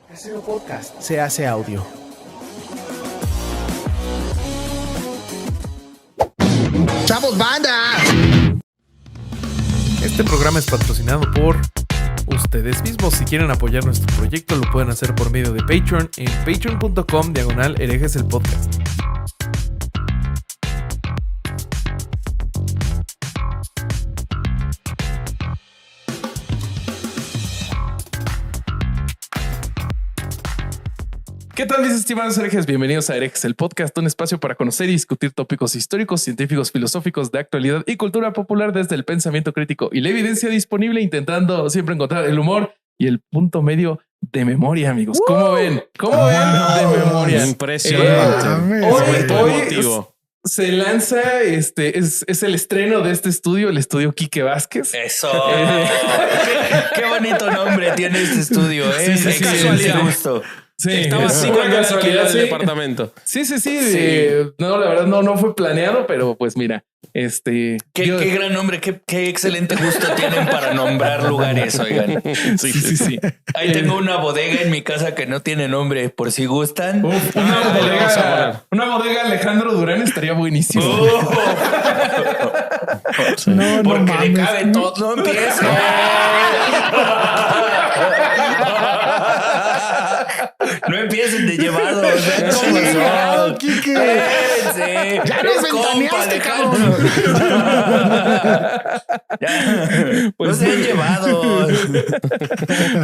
Casero Podcast se hace audio. ¡Chavos, banda! Este programa es patrocinado por ustedes mismos. Si quieren apoyar nuestro proyecto, lo pueden hacer por medio de Patreon en patreon.com/herejes el podcast. ¿Qué tal, mis estimados herejes? Bienvenidos a Herejes, el podcast, un espacio para conocer y discutir tópicos históricos, científicos, filosóficos, de actualidad y cultura popular desde el pensamiento crítico y la evidencia disponible, intentando siempre encontrar el humor y el punto medio de memoria, amigos. ¿Cómo ven? ¿Cómo ven de memoria? Impresionante. Hoy se lanza, es el estreno de este estudio, el estudio Quique Vázquez. Eso. Qué bonito nombre tiene este estudio. Sí, casualidad. Justo. Sí, estaba 5 años aquí en el departamento. Sí. No, la verdad no fue planeado, pero pues mira, Qué gran nombre, qué excelente gusto tienen para nombrar lugares, oigan. Sí. Ahí tengo una bodega en mi casa que no tiene nombre, por si gustan. Una bodega Alejandro Durán estaría buenísimo. No, porque no le mames. cabe todo, no empiece. No empiecen de llevados. Chingado, Quique. Ya nos ventaneaste, cabrón. Pues no sean llevados.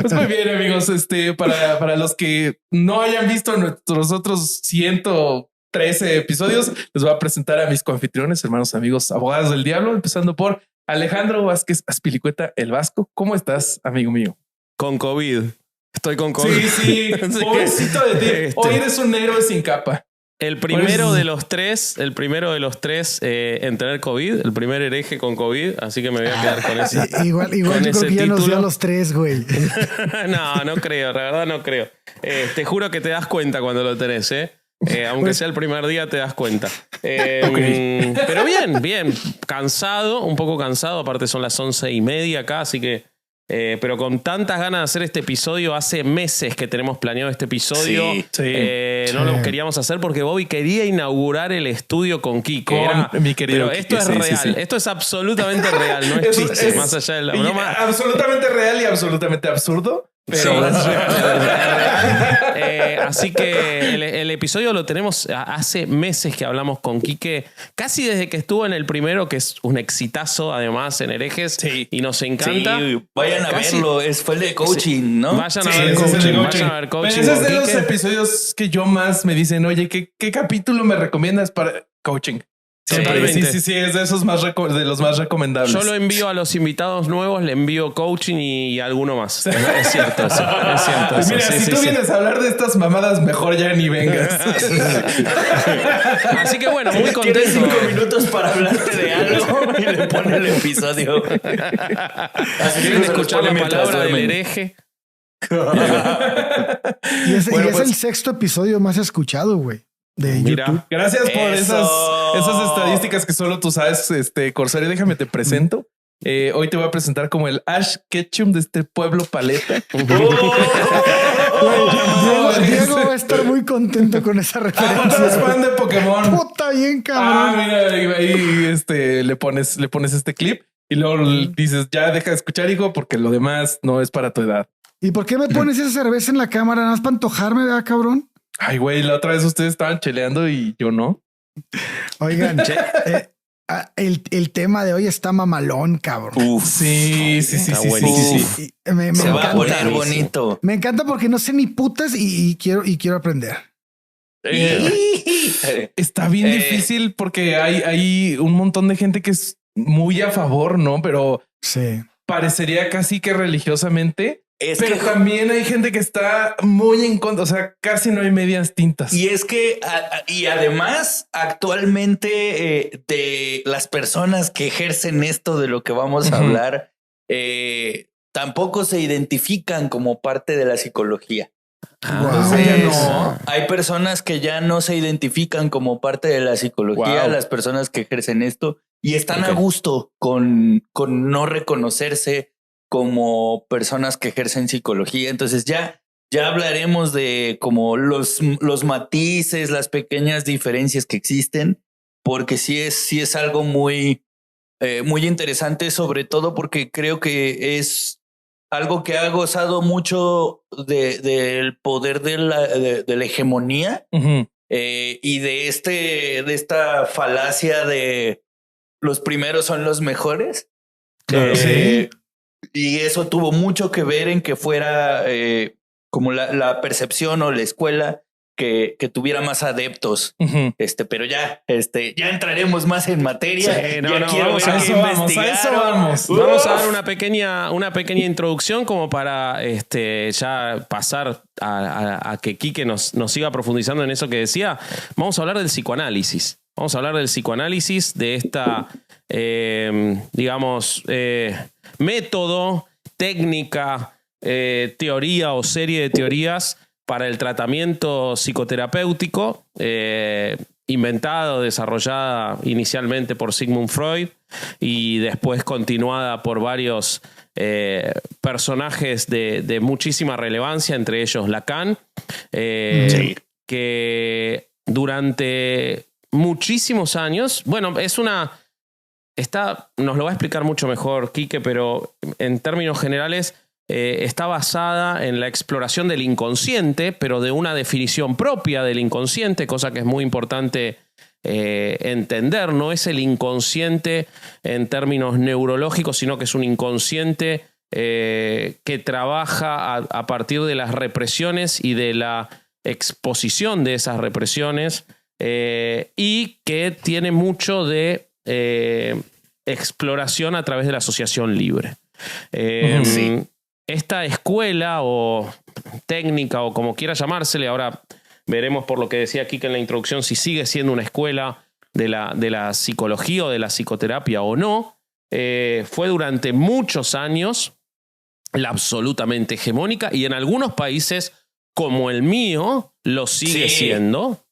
Pues muy bien, amigos. Para los que no hayan visto nuestros otros 113 episodios, les voy a presentar a mis coanfitriones, hermanos, amigos, abogados del diablo, empezando por Alejandro Vázquez Azpilicueta, el Vasco. ¿Cómo estás, amigo mío? Con COVID. Estoy con COVID. Sí. Pobrecito de ti. Hoy eres un héroe sin capa. El primero de los tres en tener COVID, el primer hereje con COVID, así que me voy a quedar con ese. Igual con yo creo ese que ya nos dio título. a los tres, güey. No creo, la verdad no creo. Te juro que te das cuenta cuando lo tenés, aunque sea el primer día te das cuenta. Pero bien, un poco cansado, aparte son las 11:30 acá, así que pero con tantas ganas de hacer este episodio, hace meses que tenemos planeado este episodio. No lo queríamos hacer porque Bobby quería inaugurar el estudio con Quique. Mi querido pero esto Quique, es real, sí. esto es absolutamente real, no es chiste, más allá de la broma. Absolutamente real y absolutamente absurdo. Pero así que el episodio lo tenemos hace meses que hablamos con Quique, casi desde que estuvo en el primero, que es un exitazo además en Herejes, y nos encanta. Sí, vayan a verlo, fue el de coaching, ¿no? Vayan a ver coaching. Pero ese es de los episodios que yo más me dicen, oye, ¿qué capítulo me recomiendas para coaching? Totalmente. Sí, es de esos de los más recomendables. Yo lo envío a los invitados nuevos, le envío coaching y alguno más. Es cierto eso. Pues mira, si tú vienes a hablar de estas mamadas, mejor ya ni vengas. Así que bueno, muy contento. Tienes 5 minutos para hablarte de algo y le pone el episodio. Así quieren escuchar la palabra del hereje. Y es el sexto episodio más escuchado, güey, de YouTube. Gracias por esas estadísticas que solo tú sabes, Corsario. Déjame te presento. Hoy te voy a presentar como el Ash Ketchum de este pueblo paleta. Diego va a estar muy contento con esa referencia. Es fan de Pokémon. Puta, bien cabrón. Mira, ahí le pones este clip y luego dices, ya deja de escuchar, hijo, porque lo demás no es para tu edad. ¿Y por qué me pones esa cerveza en la cámara? Nada más para antojarme, ¿verdad, cabrón? Ay, güey, la otra vez ustedes estaban cheleando y yo no. Oigan, el tema de hoy está mamalón, cabrón. Sí. Me Se va encanta. a poner bonito. Me encanta porque no sé ni putas y quiero aprender. Está bien difícil porque hay un montón de gente que es muy a favor, ¿no? Pero sí, parecería casi que religiosamente. Pero que también hay gente que está muy en contra, o sea, casi no hay medias tintas. Y es que, y además, actualmente de las personas que ejercen esto de lo que vamos a hablar, tampoco se identifican como parte de la psicología. Hay personas que ya no se identifican como parte de la psicología, las personas que ejercen esto, y están a gusto con no reconocerse como personas que ejercen psicología. Entonces ya ya hablaremos de como los matices, las pequeñas diferencias que existen, porque sí es algo muy interesante, sobre todo porque creo que es algo que ha gozado mucho del poder de la hegemonía y de esta falacia de los primeros son los mejores. Claro. Sí. Y eso tuvo mucho que ver en que fuera como la percepción o la escuela que tuviera más adeptos. Pero ya entraremos más en materia. Sí, no, ya no, quiero vamos ver a qué eso investigaron. Vamos a dar una pequeña introducción como para ya pasar a que Quique nos siga profundizando en eso que decía. Vamos a hablar del psicoanálisis. Vamos a hablar del psicoanálisis, de esta, método, técnica, teoría o serie de teorías para el tratamiento psicoterapéutico, inventada o desarrollada inicialmente por Sigmund Freud y después continuada por varios personajes de muchísima relevancia, entre ellos Lacan, que durante muchísimos años, nos lo va a explicar mucho mejor Quique, pero en términos generales está basada en la exploración del inconsciente, pero de una definición propia del inconsciente, cosa que es muy importante entender. No es el inconsciente en términos neurológicos, sino que es un inconsciente que trabaja a partir de las represiones y de la exposición de esas represiones, y que tiene mucho de exploración a través de la asociación libre. Esta escuela o técnica o como quiera llamársele, ahora veremos por lo que decía Kike en la introducción si sigue siendo una escuela de la psicología o de la psicoterapia o no, fue durante muchos años la absolutamente hegemónica y en algunos países como el mío lo sigue siendo.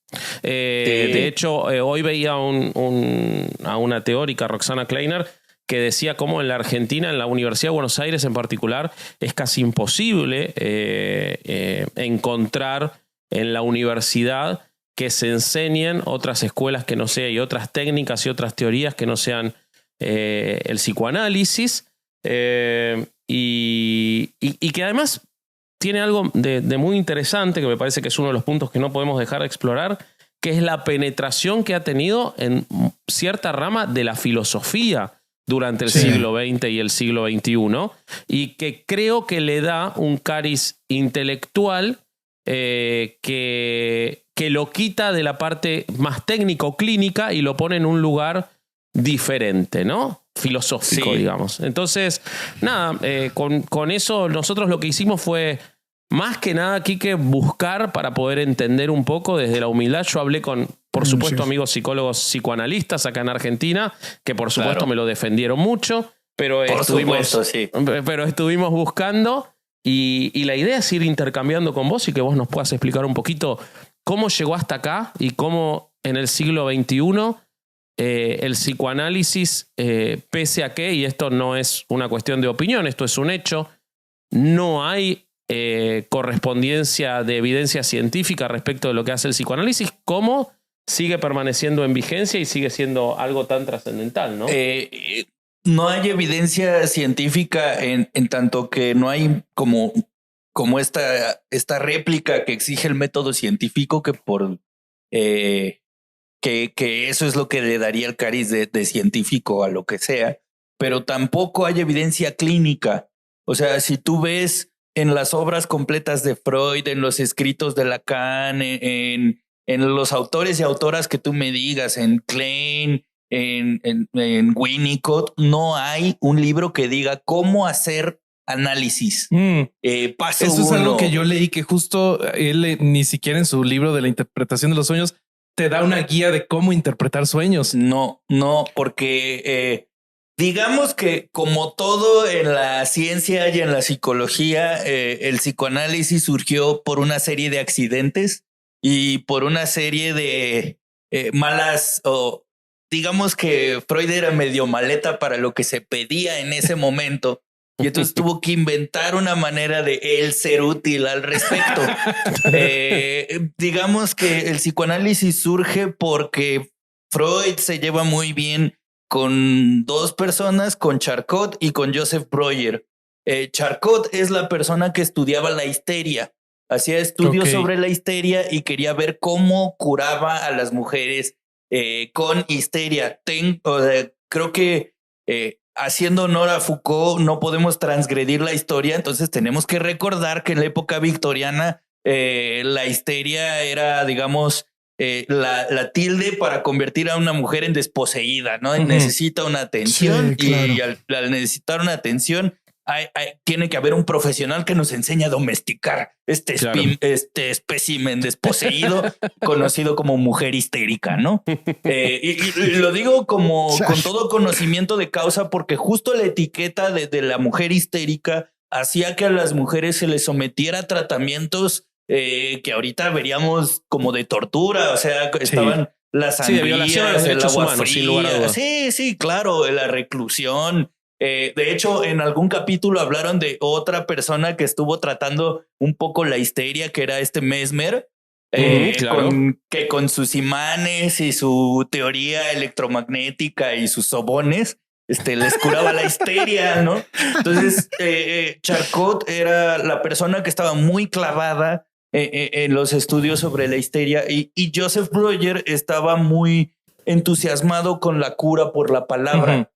De hecho, hoy veía a una teórica, Roxana Kleiner, que decía cómo en la Argentina, en la Universidad de Buenos Aires en particular, es casi imposible encontrar en la universidad que se enseñen otras escuelas que no sean, y otras técnicas y otras teorías que no sean el psicoanálisis, y que además tiene algo de muy interesante, que me parece que es uno de los puntos que no podemos dejar de explorar, que es la penetración que ha tenido en cierta rama de la filosofía durante el siglo XX y el siglo XXI, y que creo que le da un cariz intelectual que lo quita de la parte más técnico-clínica y lo pone en un lugar diferente, ¿no? Filosófico, digamos. Entonces, nada, con eso nosotros lo que hicimos fue, más que nada, Quique, buscar para poder entender un poco desde la humildad. Yo hablé con, por supuesto, amigos psicólogos psicoanalistas acá en Argentina, que por supuesto me lo defendieron mucho, pero estuvimos buscando y la idea es ir intercambiando con vos y que vos nos puedas explicar un poquito cómo llegó hasta acá y cómo en el siglo XXI el psicoanálisis, pese a que, y esto no es una cuestión de opinión, esto es un hecho, no hay correspondencia de evidencia científica respecto de lo que hace el psicoanálisis, cómo sigue permaneciendo en vigencia y sigue siendo algo tan trascendental, ¿no? No hay evidencia científica en tanto que no hay como esta réplica que exige el método científico, que que eso es lo que le daría el cariz de científico a lo que sea, pero tampoco hay evidencia clínica. O sea, si tú ves en las obras completas de Freud, en los escritos de Lacan, en los autores y autoras que tú me digas, en Klein, en Winnicott, no hay un libro que diga cómo hacer análisis. Paso Eso es 1. algo que yo leí, que justo él ni siquiera en su libro de la interpretación de los sueños te da una guía de cómo interpretar sueños. No, porque digamos que como todo en la ciencia y en la psicología, el psicoanálisis surgió por una serie de accidentes y por una serie de malas, o digamos que Freud era medio maleta para lo que se pedía en ese momento. Y entonces tuvo que inventar una manera de él ser útil al respecto. Digamos que el psicoanálisis surge porque Freud se lleva muy bien con dos personas, con Charcot y con Joseph Breuer. Charcot es la persona que estudiaba la histeria, hacía estudios sobre la histeria y quería ver cómo curaba a las mujeres con histeria. Creo que haciendo honor a Foucault, no podemos transgredir la historia, entonces tenemos que recordar que en la época victoriana la histeria era, digamos, la tilde para convertir a una mujer en desposeída, ¿no? Necesita una atención, sí, claro. Y al necesitar una atención, tiene que haber un profesional que nos enseñe a domesticar este espécimen desposeído conocido como mujer histérica, ¿no? Y lo digo como con todo conocimiento de causa, porque justo la etiqueta de la mujer histérica hacía que a las mujeres se les sometiera a tratamientos que ahorita veríamos como de tortura. O sea, estaban las sangrías, de violación a los derechos humanos, sin lugar a dudas. Sí, claro, la reclusión. De hecho, en algún capítulo hablaron de otra persona que estuvo tratando un poco la histeria, que era Mesmer, claro. Con sus imanes y su teoría electromagnética y sus sobones, les curaba la histeria, ¿no? Entonces, Charcot era la persona que estaba muy clavada en los estudios sobre la histeria, y Joseph Breuer estaba muy entusiasmado con la cura por la palabra.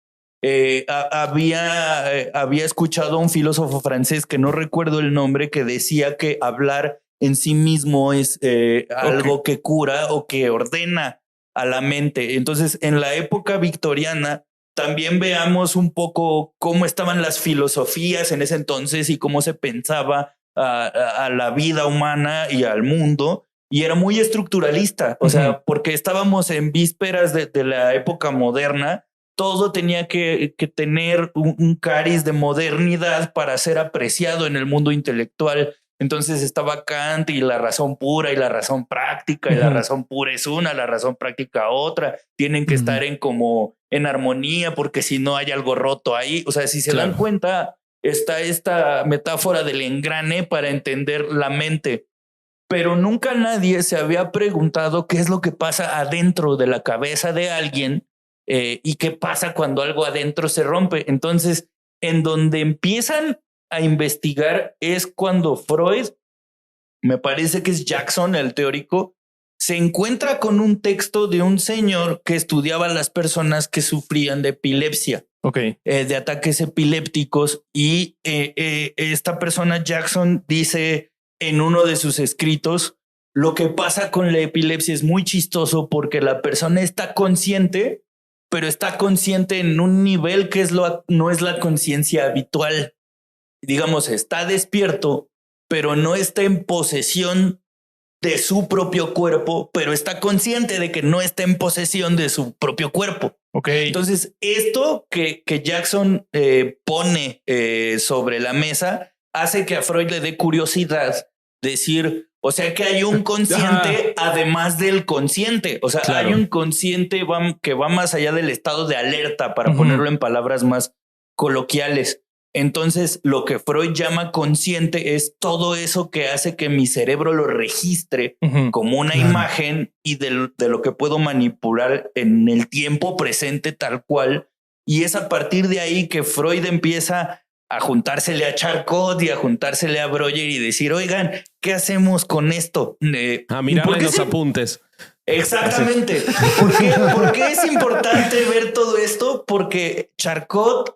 Había escuchado a un filósofo francés que no recuerdo el nombre, que decía que hablar en sí mismo es algo que cura o que ordena a la mente. Entonces, en la época victoriana, también veamos un poco cómo estaban las filosofías en ese entonces y cómo se pensaba a la vida humana y al mundo. Y era muy estructuralista, o sea, porque estábamos en vísperas de la época moderna. Todo tenía que tener un cariz de modernidad para ser apreciado en el mundo intelectual. Entonces estaba Kant y la razón pura y la razón práctica, y la razón pura es una, la razón práctica otra. Tienen que estar en armonía, porque si no hay algo roto ahí. O sea, si se dan cuenta, está esta metáfora del engrane para entender la mente. Pero nunca nadie se había preguntado qué es lo que pasa adentro de la cabeza de alguien. Y qué pasa cuando algo adentro se rompe. Entonces, en donde empiezan a investigar es cuando Freud, me parece que es Jackson, el teórico, se encuentra con un texto de un señor que estudiaba a las personas que sufrían de epilepsia, de ataques epilépticos. Y esta persona, Jackson, dice en uno de sus escritos: lo que pasa con la epilepsia es muy chistoso porque la persona está consciente, pero está consciente en un nivel que no es la conciencia habitual. Digamos, está despierto, pero no está en posesión de su propio cuerpo, pero está consciente de que no está en posesión de su propio cuerpo. Entonces, esto que Jackson pone sobre la mesa hace que a Freud le dé curiosidad decir, o sea, que hay un consciente además del consciente. O sea, hay un consciente que va más allá del estado de alerta, para ponerlo en palabras más coloquiales. Entonces, lo que Freud llama consciente es todo eso que hace que mi cerebro lo registre como una imagen, y de lo que puedo manipular en el tiempo presente tal cual. Y es a partir de ahí que Freud empieza a juntársele a Charcot y a juntársele a Breuer y decir, oigan, ¿qué hacemos con esto? A mirarle los apuntes. Exactamente. ¿Por qué es importante ver todo esto? Porque Charcot,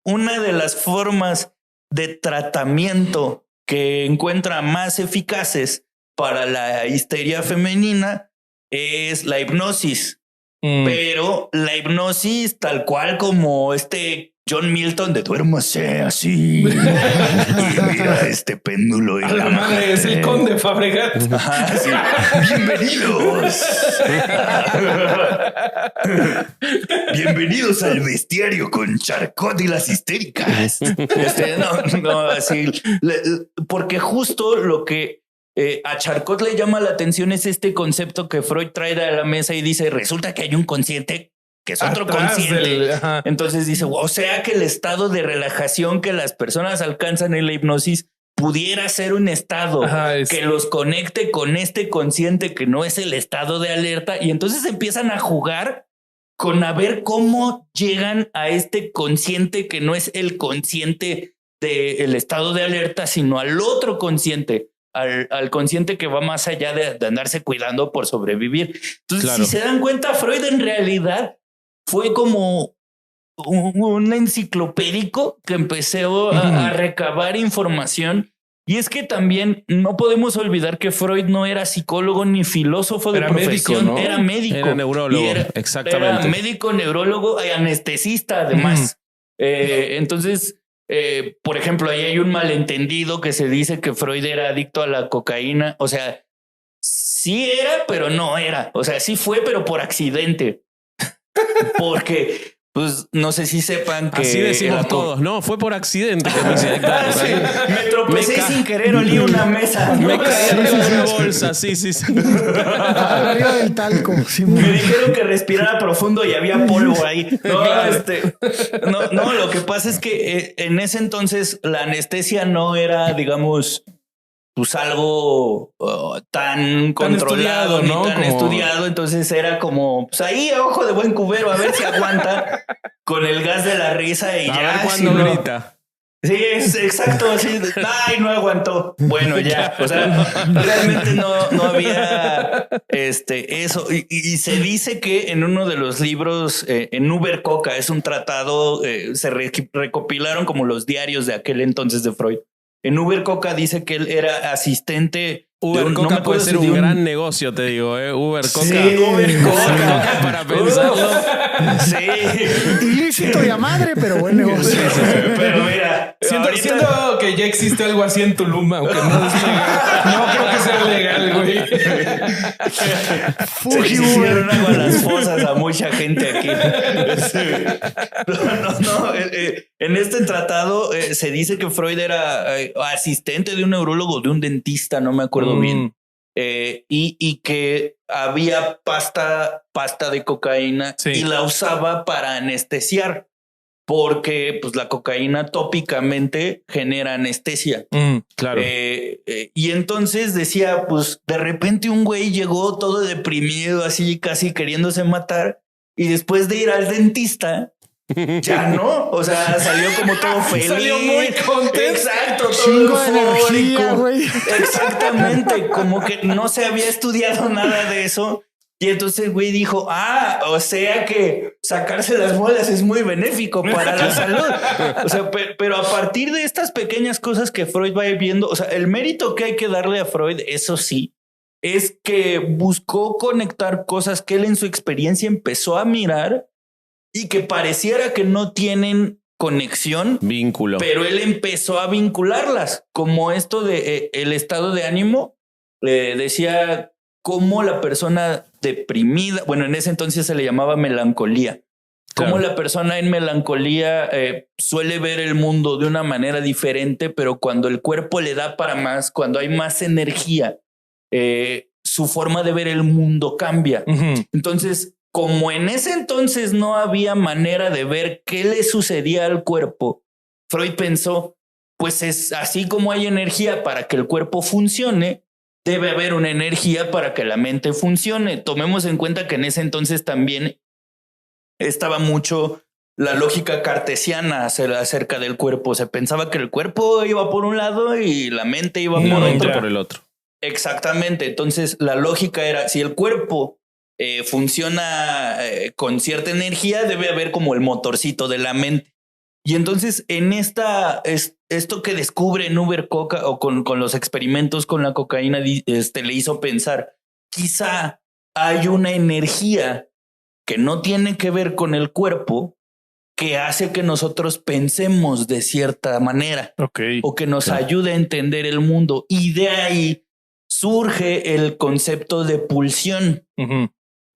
una de las formas de tratamiento que encuentra más eficaces para la histeria femenina es la hipnosis. Pero la hipnosis tal cual como John Milton de duérmase así y mira este péndulo y la madre es el conde Fabregat. Sí. Bienvenidos al bestiario con Charcot y las histéricas. Así, porque justo lo que a Charcot le llama la atención es este concepto que Freud trae a la mesa y dice, resulta que hay un consciente que es otro Atrás consciente. ajá. Entonces dice, o sea que el estado de relajación que las personas alcanzan en la hipnosis pudiera ser un estado Ajá, que los conecte con este consciente que no es el estado de alerta. Y entonces empiezan a jugar con a ver cómo llegan a este consciente que no es el consciente del estado de alerta, sino al otro consciente, al consciente que va más allá de andarse cuidando por sobrevivir. Entonces, Claro. si se dan cuenta, Freud en realidad fue como un enciclopédico que empezó a recabar información. Y es que también no podemos olvidar que Freud no era psicólogo ni filósofo de Era profesión, médico, ¿no? era médico. Era neurólogo, Y exactamente. Era médico, neurólogo, anestesista además. Entonces, por ejemplo, ahí hay un malentendido que se dice que Freud era adicto a la cocaína. O sea, sí era, pero no era. O sea, sí fue, pero por accidente. Porque, pues, no sé si sepan que... Así decimos la todos. No, fue por accidente que me hice. Claro, Sí, me tropecé Me ca- sin querer, olí una mesa. Me ¿no? caí arriba de una bolsa. Sí. Arriba del talco. Sí, Me dijeron que respirara profundo y había polvo ahí. No, lo que pasa es que en ese entonces la anestesia no era, digamos, pues algo tan controlado, estudiado, ni ¿no? tan Como... estudiado. Entonces era como, pues ahí a ojo de buen cubero, a ver si aguanta con el gas de la risa y A ya. ver si cuándo no- grita. Sí, es exacto. Así, ay, no aguantó. Bueno, ya. O sea, realmente no había eso. Y se dice que en uno de los libros, en Uber Coca, es un tratado, se recopilaron como los diarios de aquel entonces de Freud. En Uber Coca dice que él era asistente. Uber no Coca me puede acuerdo ser si de un gran negocio, te digo. Uber Coca. Sí, Uber Coca. Para pensarlo. Sí. ilícito de a madre, pero buen negocio. Pero mira, ahorita- Siento que ya existe algo así en Tulum, aunque no es legal. No creo que sea legal, güey. Se hicieron agua a las fosas a mucha gente aquí. En este tratado se dice que Freud era asistente de un neurólogo, de un dentista, no me acuerdo bien. Y que había pasta de cocaína Sí. y la usaba para anestesiar, porque pues la cocaína tópicamente genera anestesia. Claro. Y entonces decía, pues de repente un güey llegó todo deprimido, así casi queriéndose matar, y después de ir al dentista, ya no, o sea, salió como todo feliz. Salió muy contento. Exacto, todo Chingo de energía, eufórico. güey. Exactamente, como que no se había estudiado nada de eso. Y entonces el güey dijo, o sea que sacarse las bolas es muy benéfico para la salud. O sea, pero a partir de estas pequeñas cosas que Freud va viendo, o sea, el mérito que hay que darle a Freud, eso sí, es que buscó conectar cosas que él en su experiencia empezó a mirar y que pareciera que no tienen conexión, Vínculo. pero él empezó a vincularlas, como esto de el estado de ánimo. Decía cómo la persona deprimida, bueno, en ese entonces se le llamaba melancolía, cómo la persona en melancolía suele ver el mundo de una manera diferente, pero cuando el cuerpo le da para más, cuando hay más energía, su forma de ver el mundo cambia. Entonces, como en ese entonces no había manera de ver qué le sucedía al cuerpo, Freud pensó, pues es así como hay energía para que el cuerpo funcione, debe haber una energía para que la mente funcione. Tomemos en cuenta que en ese entonces también estaba mucho la lógica cartesiana acerca del cuerpo. Se pensaba que el cuerpo iba por un lado y la mente iba Y la por mente otro. por el otro. Exactamente. Entonces la lógica era, si el cuerpo funciona con cierta energía, debe haber como el motorcito de la mente. Y entonces en esto que descubre en Uber Coca o con los experimentos con la cocaína, le hizo pensar, quizá hay una energía que no tiene que ver con el cuerpo que hace que nosotros pensemos de cierta manera o que nos ayude a entender el mundo. Y de ahí surge el concepto de pulsión.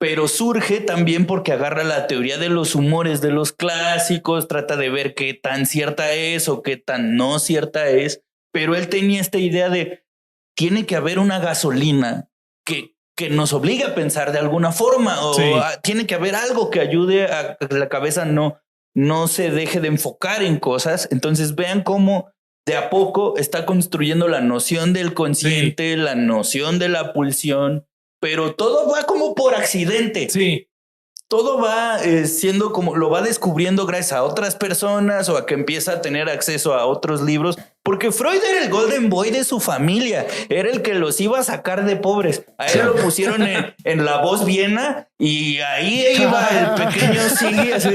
Pero surge también porque agarra la teoría de los humores de los clásicos, trata de ver qué tan cierta es o qué tan no cierta es. Pero él tenía esta idea de tiene que haber una gasolina que que nos obligue a pensar de alguna forma o tiene que haber algo que ayude a que la cabeza no se deje de enfocar en cosas. Entonces vean cómo de a poco está construyendo la noción del consciente, la noción de la pulsión, pero todo va como por accidente. Sí. Todo va siendo como lo va descubriendo gracias a otras personas o a que empieza a tener acceso a otros libros, porque Freud era el golden boy de su familia, era el que los iba a sacar de pobres. A él lo pusieron en La Voz Viena y ahí iba el pequeño Siggy así,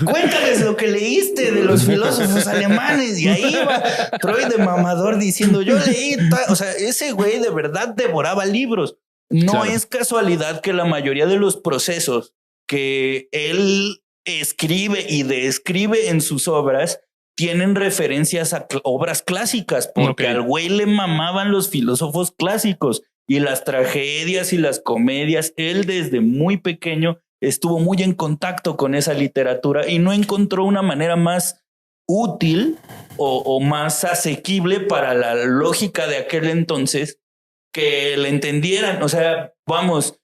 cuéntales lo que leíste de los filósofos alemanes, y ahí iba Freud de mamador diciendo yo leí, o sea, ese güey de verdad devoraba libros. No es casualidad que la mayoría de los procesos que él escribe y describe en sus obras tienen referencias a obras clásicas, porque al güey le mamaban los filósofos clásicos y las tragedias y las comedias. Él desde muy pequeño estuvo muy en contacto con esa literatura y no encontró una manera más útil o más asequible para la lógica de aquel entonces que le entendieran. O sea, vamos,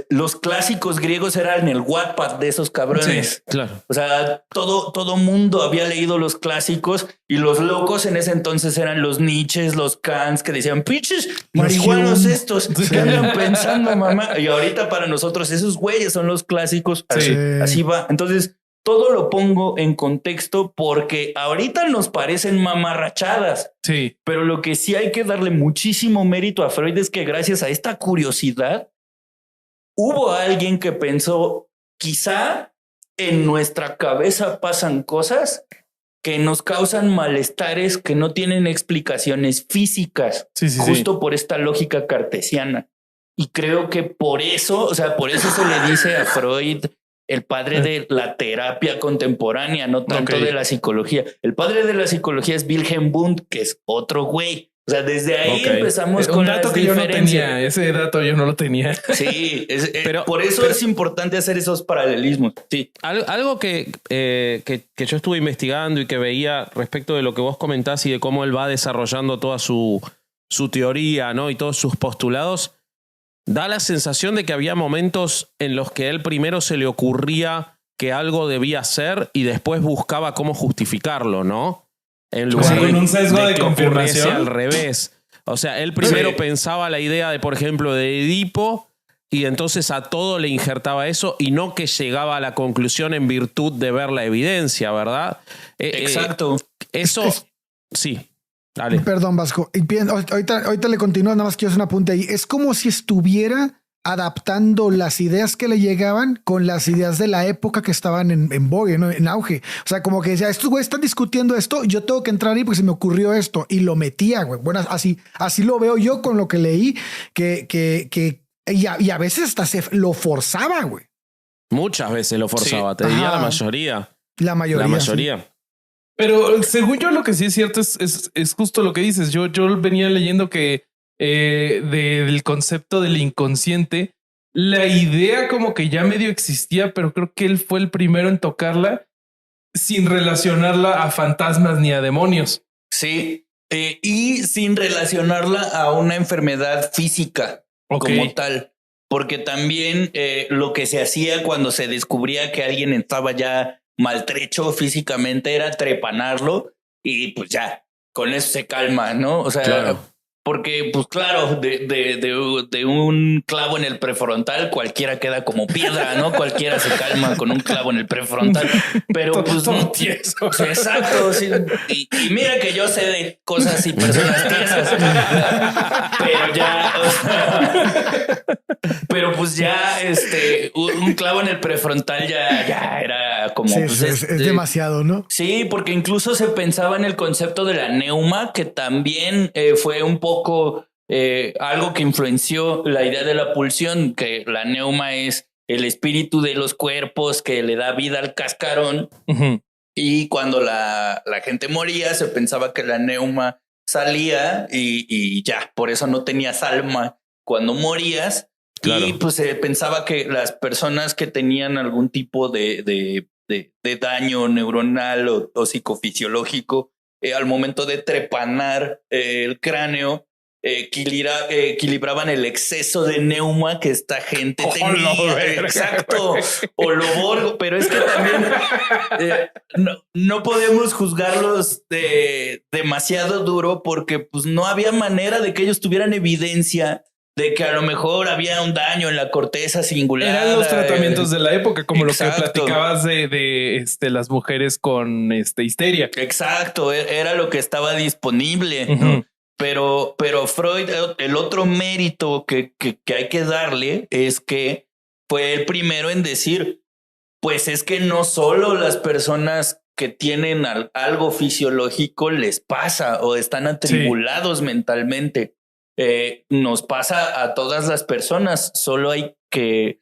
los clásicos griegos eran el Wattpad de esos cabrones. Sí, claro. O sea, todo mundo había leído los clásicos y los locos en ese entonces eran los Nietzsches, los Kants, que decían, pinches marihuanos estos, ¿qué andan pensando, mamá? Y ahorita para nosotros esos güeyes son los clásicos. Así va. Entonces, todo lo pongo en contexto porque ahorita nos parecen mamarrachadas. Sí. Pero lo que sí hay que darle muchísimo mérito a Freud es que gracias a esta curiosidad hubo alguien que pensó, quizá en nuestra cabeza pasan cosas que nos causan malestares que no tienen explicaciones físicas, justo por esta lógica cartesiana. Y creo que por eso, o sea, por eso se le dice a Freud el padre de la terapia contemporánea, no tanto de la psicología. El padre de la psicología es Wilhelm Wundt, que es otro güey. O sea, desde ahí empezamos con un dato que yo no tenía. Ese dato yo no lo tenía. Sí, pero por eso es importante hacer esos paralelismos. Sí. Algo que yo estuve investigando y que veía respecto de lo que vos comentás y de cómo él va desarrollando toda su teoría, ¿no? Y todos sus postulados, da la sensación de que había momentos en los que él primero se le ocurría que algo debía ser y después buscaba cómo justificarlo, ¿no? En lugar con un sesgo de confirmación al revés. O sea, él primero pensaba la idea de, por ejemplo, de Edipo y entonces a todo le injertaba eso y no que llegaba a la conclusión en virtud de ver la evidencia, ¿verdad? Exacto. Eso, sí. Dale. Perdón, Vasco. Ahorita le continúo, nada más quiero hacer un apunte ahí. Es como si estuviera adaptando las ideas que le llegaban con las ideas de la época que estaban en vogue, ¿no? En auge. O sea, como que decía, estos güeyes están discutiendo esto, yo tengo que entrar ahí porque se me ocurrió esto y lo metía, güey. Bueno, así lo veo yo con lo que leí, y a veces hasta lo forzaba, güey. Muchas veces lo forzaba, te diría la mayoría. La mayoría. Sí. Pero según yo lo que sí es cierto es justo lo que dices. Yo venía leyendo que del concepto del inconsciente, la idea como que ya medio existía, pero creo que él fue el primero en tocarla sin relacionarla a fantasmas ni a demonios. Sí, y sin relacionarla a una enfermedad física como tal, porque también lo que se hacía cuando se descubría que alguien estaba ya maltrecho físicamente era trepanarlo y pues ya, con eso se calma, ¿no? O sea, porque pues claro, de un clavo en el prefrontal cualquiera queda como piedra, ¿no? Cualquiera se calma con un clavo en el prefrontal, pero pues no tieso. Exacto, sí. Y mira que yo sé de cosas y personas tiesas, pero ya, o sea, pero pues ya un clavo en el prefrontal ya era como sí, pues es demasiado, ¿no? Sí, porque incluso se pensaba en el concepto de la neuma, que también fue un poco algo que influenció la idea de la pulsión, que la neuma es el espíritu de los cuerpos que le da vida al cascarón. Y cuando la gente moría se pensaba que la neuma salía y ya, por eso no tenías alma cuando morías. Claro. Y pues se pensaba que las personas que tenían algún tipo de daño neuronal o psicofisiológico al momento de trepanar el cráneo, equilibraban el exceso de neuma que esta gente tenía. Exacto. O lo borgo. Pero es que también no podemos juzgarlos demasiado duro porque pues no había manera de que ellos tuvieran evidencia de que a lo mejor había un daño en la corteza cingulada. Eran los tratamientos de la época, como Exacto. lo que platicabas de las mujeres con histeria. Exacto, era lo que estaba disponible, Ujú. ¿no? Pero Freud, el otro mérito que hay que darle es que fue el primero en decir, pues es que no solo las personas que tienen algo fisiológico les pasa o están atribulados mentalmente. Nos pasa a todas las personas, solo que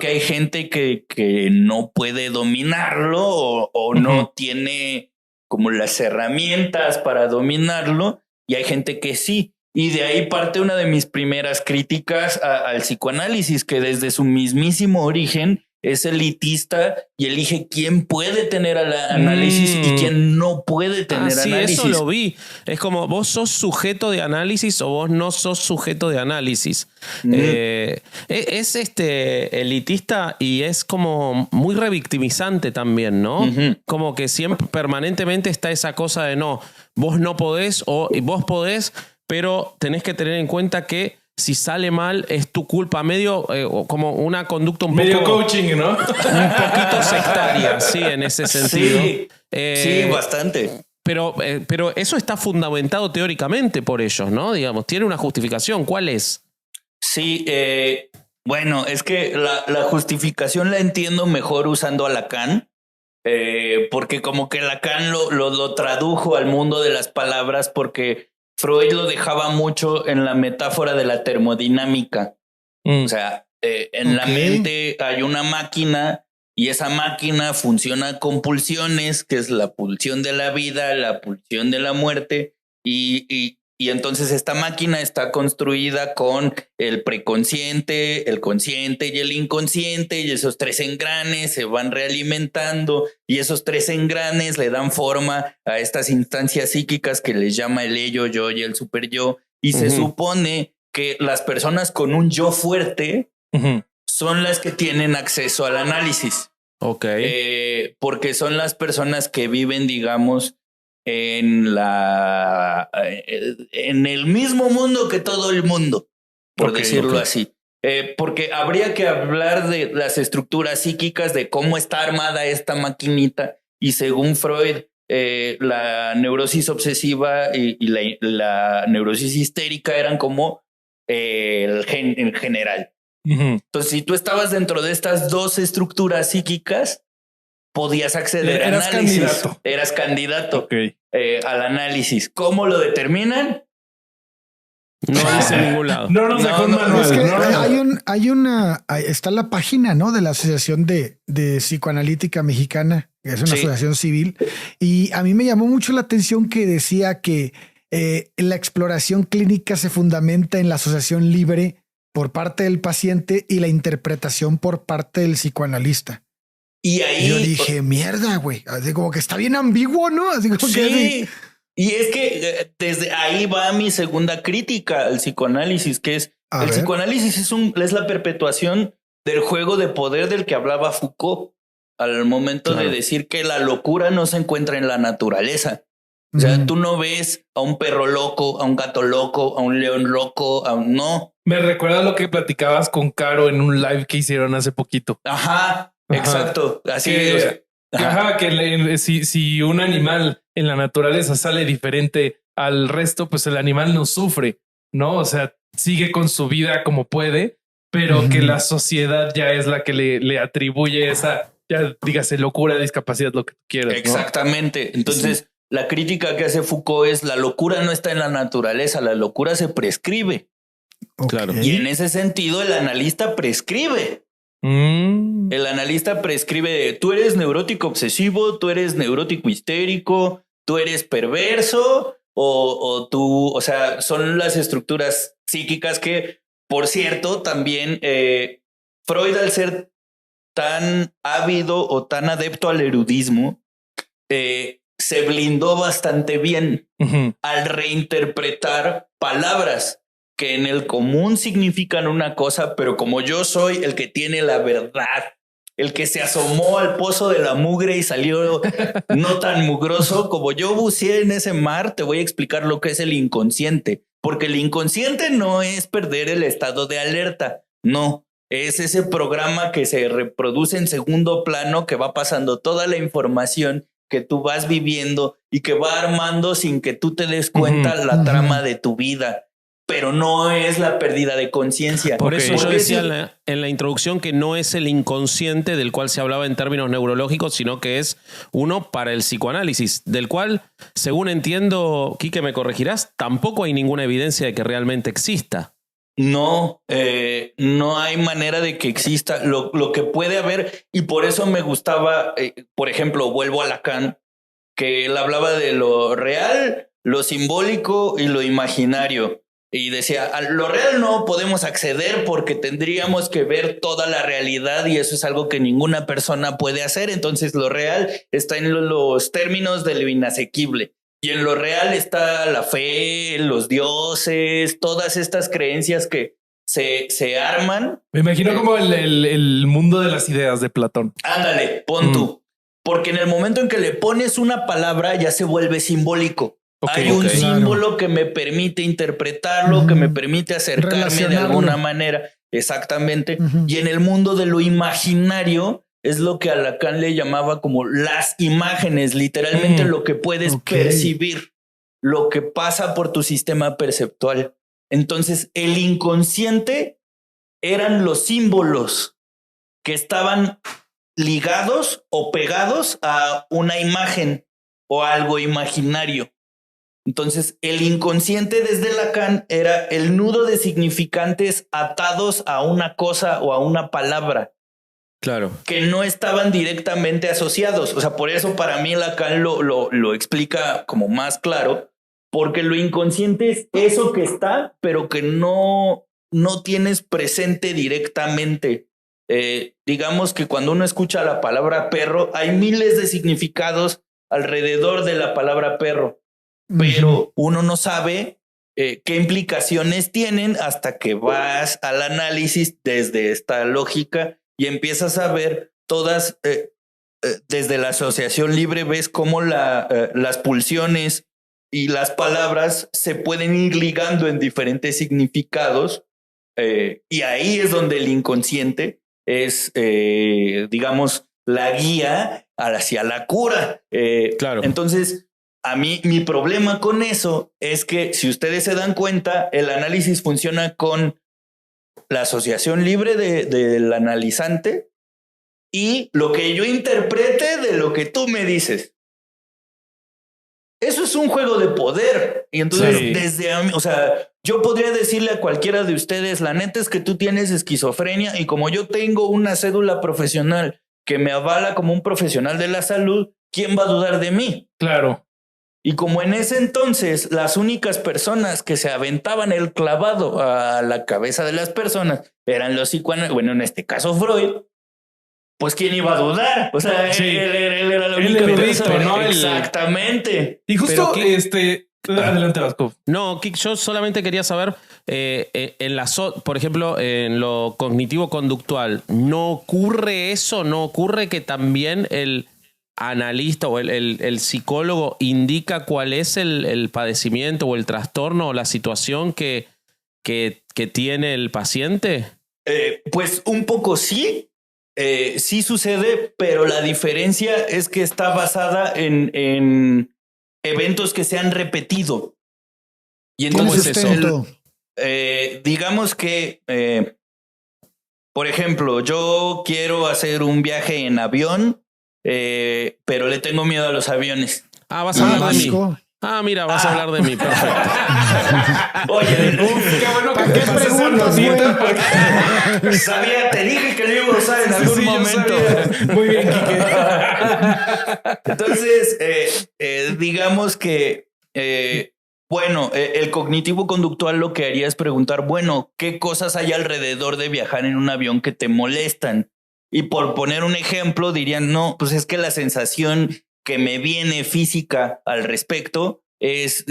hay gente que no puede dominarlo o no tiene como las herramientas para dominarlo. Y hay gente que sí. Y de ahí parte una de mis primeras críticas al psicoanálisis, que desde su mismísimo origen es elitista y elige quién puede tener análisis y quién no puede tener análisis. Eso lo vi. Es como vos sos sujeto de análisis o vos no sos sujeto de análisis. Es elitista y es como muy revictimizante también, ¿no? Como que siempre permanentemente está esa cosa de no, vos no podés o vos podés, pero tenés que tener en cuenta que si sale mal es tu culpa, medio como una conducta un medio poco coaching, ¿no? un poquito sectaria, sí, en ese sentido. Sí, bastante. Pero eso está fundamentado teóricamente por ellos, ¿no? Digamos, tiene una justificación. ¿Cuál es? Sí, bueno, es que la justificación la entiendo mejor usando a Lacan, porque como que Lacan lo tradujo al mundo de las palabras porque Freud lo dejaba mucho en la metáfora de la termodinámica. O sea, en la mente hay una máquina y esa máquina funciona con pulsiones, que es la pulsión de la vida, la pulsión de la muerte. Y entonces esta máquina está construida con el preconsciente, el consciente y el inconsciente, y esos tres engranes se van realimentando y esos tres engranes le dan forma a estas instancias psíquicas que les llama el ello, yo y el superyo. Y se supone que las personas con un yo fuerte son las que tienen acceso al análisis. Ok. Porque son las personas que viven, digamos, en el mismo mundo que todo el mundo, por decirlo así. Porque habría que hablar de las estructuras psíquicas, de cómo está armada esta maquinita, y según Freud, la neurosis obsesiva y la neurosis histérica eran como el general. Entonces, si tú estabas dentro de estas dos estructuras psíquicas, podías acceder a análisis. Eras candidato al análisis. ¿Cómo lo determinan? No dice en ningún lado. No nos dejó un manual. Es que está la página, ¿no? De la Asociación de Psicoanalítica Mexicana, que es una asociación civil. Y a mí me llamó mucho la atención que decía que la exploración clínica se fundamenta en la asociación libre por parte del paciente y la interpretación por parte del psicoanalista. Y ahí yo dije, mierda, güey. Así como que está bien ambiguo, ¿no? Así como que y es que desde ahí va mi segunda crítica al psicoanálisis, que es el psicoanálisis es la perpetuación del juego de poder del que hablaba Foucault al momento de decir que la locura no se encuentra en la naturaleza. O sea, tú no ves a un perro loco, a un gato loco, a un león loco, no. Me recuerda lo que platicabas con Caro en un live que hicieron hace poquito. Ajá. Exacto. Así es. Que si un animal en la naturaleza sale diferente al resto, pues el animal no sufre, ¿no? O sea, sigue con su vida como puede, pero que la sociedad ya es la que le atribuye esa, ya dígase, locura, discapacidad, lo que tú quieras, ¿no? Exactamente. Entonces, la crítica que hace Foucault es la locura no está en la naturaleza, la locura se prescribe. Claro. Y en ese sentido, el analista prescribe. El analista prescribe, tú eres neurótico obsesivo, tú eres neurótico histérico, tú eres perverso o tú, o sea, son las estructuras psíquicas que, por cierto, también Freud, al ser tan ávido o tan adepto al erudismo, se blindó bastante bien Ujú. al reinterpretar palabras que en el común significan una cosa, pero como yo soy el que tiene la verdad, el que se asomó al pozo de la mugre y salió no tan mugroso, como yo buceé en ese mar, te voy a explicar lo que es el inconsciente, porque el inconsciente no es perder el estado de alerta, no, es ese programa que se reproduce en segundo plano, que va pasando toda la información que tú vas viviendo y que va armando sin que tú te des cuenta la trama de tu vida. Pero no es la pérdida de conciencia. Por eso yo Porque decía en la introducción que no es el inconsciente del cual se hablaba en términos neurológicos, sino que es uno para el psicoanálisis, del cual, según entiendo, Quique, me corregirás, tampoco hay ninguna evidencia de que realmente exista. no, no hay manera de que exista lo que puede haber. Y por eso me gustaba, por ejemplo, vuelvo a Lacan, que él hablaba de lo real, lo simbólico y lo imaginario. Y decía, a lo real no podemos acceder porque tendríamos que ver toda la realidad y eso es algo que ninguna persona puede hacer. Entonces lo real está en los términos de lo inasequible. Y en lo real está la fe, los dioses, todas estas creencias que se arman. Me imagino como el mundo de las ideas de Platón. Ándale, pon tú. Porque en el momento en que le pones una palabra ya se vuelve simbólico. Hay un símbolo que me permite interpretarlo, que me permite acercarme de alguna manera. Exactamente. Y en el mundo de lo imaginario es lo que a Lacan le llamaba como las imágenes, literalmente lo que puedes percibir, lo que pasa por tu sistema perceptual. Entonces, el inconsciente eran los símbolos que estaban ligados o pegados a una imagen o a algo imaginario. Entonces, el inconsciente desde Lacan era el nudo de significantes atados a una cosa o a una palabra. Claro. Que no estaban directamente asociados. O sea, por eso para mí Lacan lo explica como más claro, porque lo inconsciente es eso que está, pero que no tienes presente directamente. Digamos que cuando uno escucha la palabra perro, hay miles de significados alrededor de la palabra perro. Pero uno no sabe qué implicaciones tienen hasta que vas al análisis desde esta lógica y empiezas a ver todas, desde la asociación libre, ves cómo las pulsiones y las palabras se pueden ir ligando en diferentes significados y ahí es donde el inconsciente es, digamos, la guía hacia la cura. Claro. Entonces, a mí, mi problema con eso es que si ustedes se dan cuenta, el análisis funciona con la asociación libre del analizante y lo que yo interprete de lo que tú me dices. Eso es un juego de poder. Y entonces, desde a mí, o sea, yo podría decirle a cualquiera de ustedes, la neta es que tú tienes esquizofrenia y como yo tengo una cédula profesional que me avala como un profesional de la salud, ¿quién va a dudar de mí? Claro. Y como en ese entonces las únicas personas que se aventaban el clavado a la cabeza de las personas eran los psicoanalistas, bueno, en este caso Freud, pues ¿quién iba a dudar? O sea, él era la única persona. ¿no? Exactamente. Y justo Pero adelante, Vasco. No, Kik, yo solamente quería saber, por ejemplo, en lo cognitivo-conductual, ¿no ocurre eso? ¿No ocurre que también el analista o el psicólogo indica cuál es el padecimiento o el trastorno o la situación que tiene el paciente? Pues un poco sí. Sí sucede, pero la diferencia es que está basada en eventos que se han repetido. Y entonces ¿Cómo es eso? Digamos que, por ejemplo, yo quiero hacer un viaje en avión, pero le tengo miedo a los aviones. Ah, vas a hablar de mí. Mira, vas a hablar de mí. Perfecto. Oye, Qué bueno que ¿Qué te preguntas, güey? sabía, te dije que lo iba a usar en algún momento. Muy bien, Quique. Entonces, digamos que, bueno, el cognitivo conductual lo que haría es preguntar, bueno, ¿qué cosas hay alrededor de viajar en un avión que te molestan? Y por poner un ejemplo, dirían, no, pues es que la sensación que me viene física al respecto es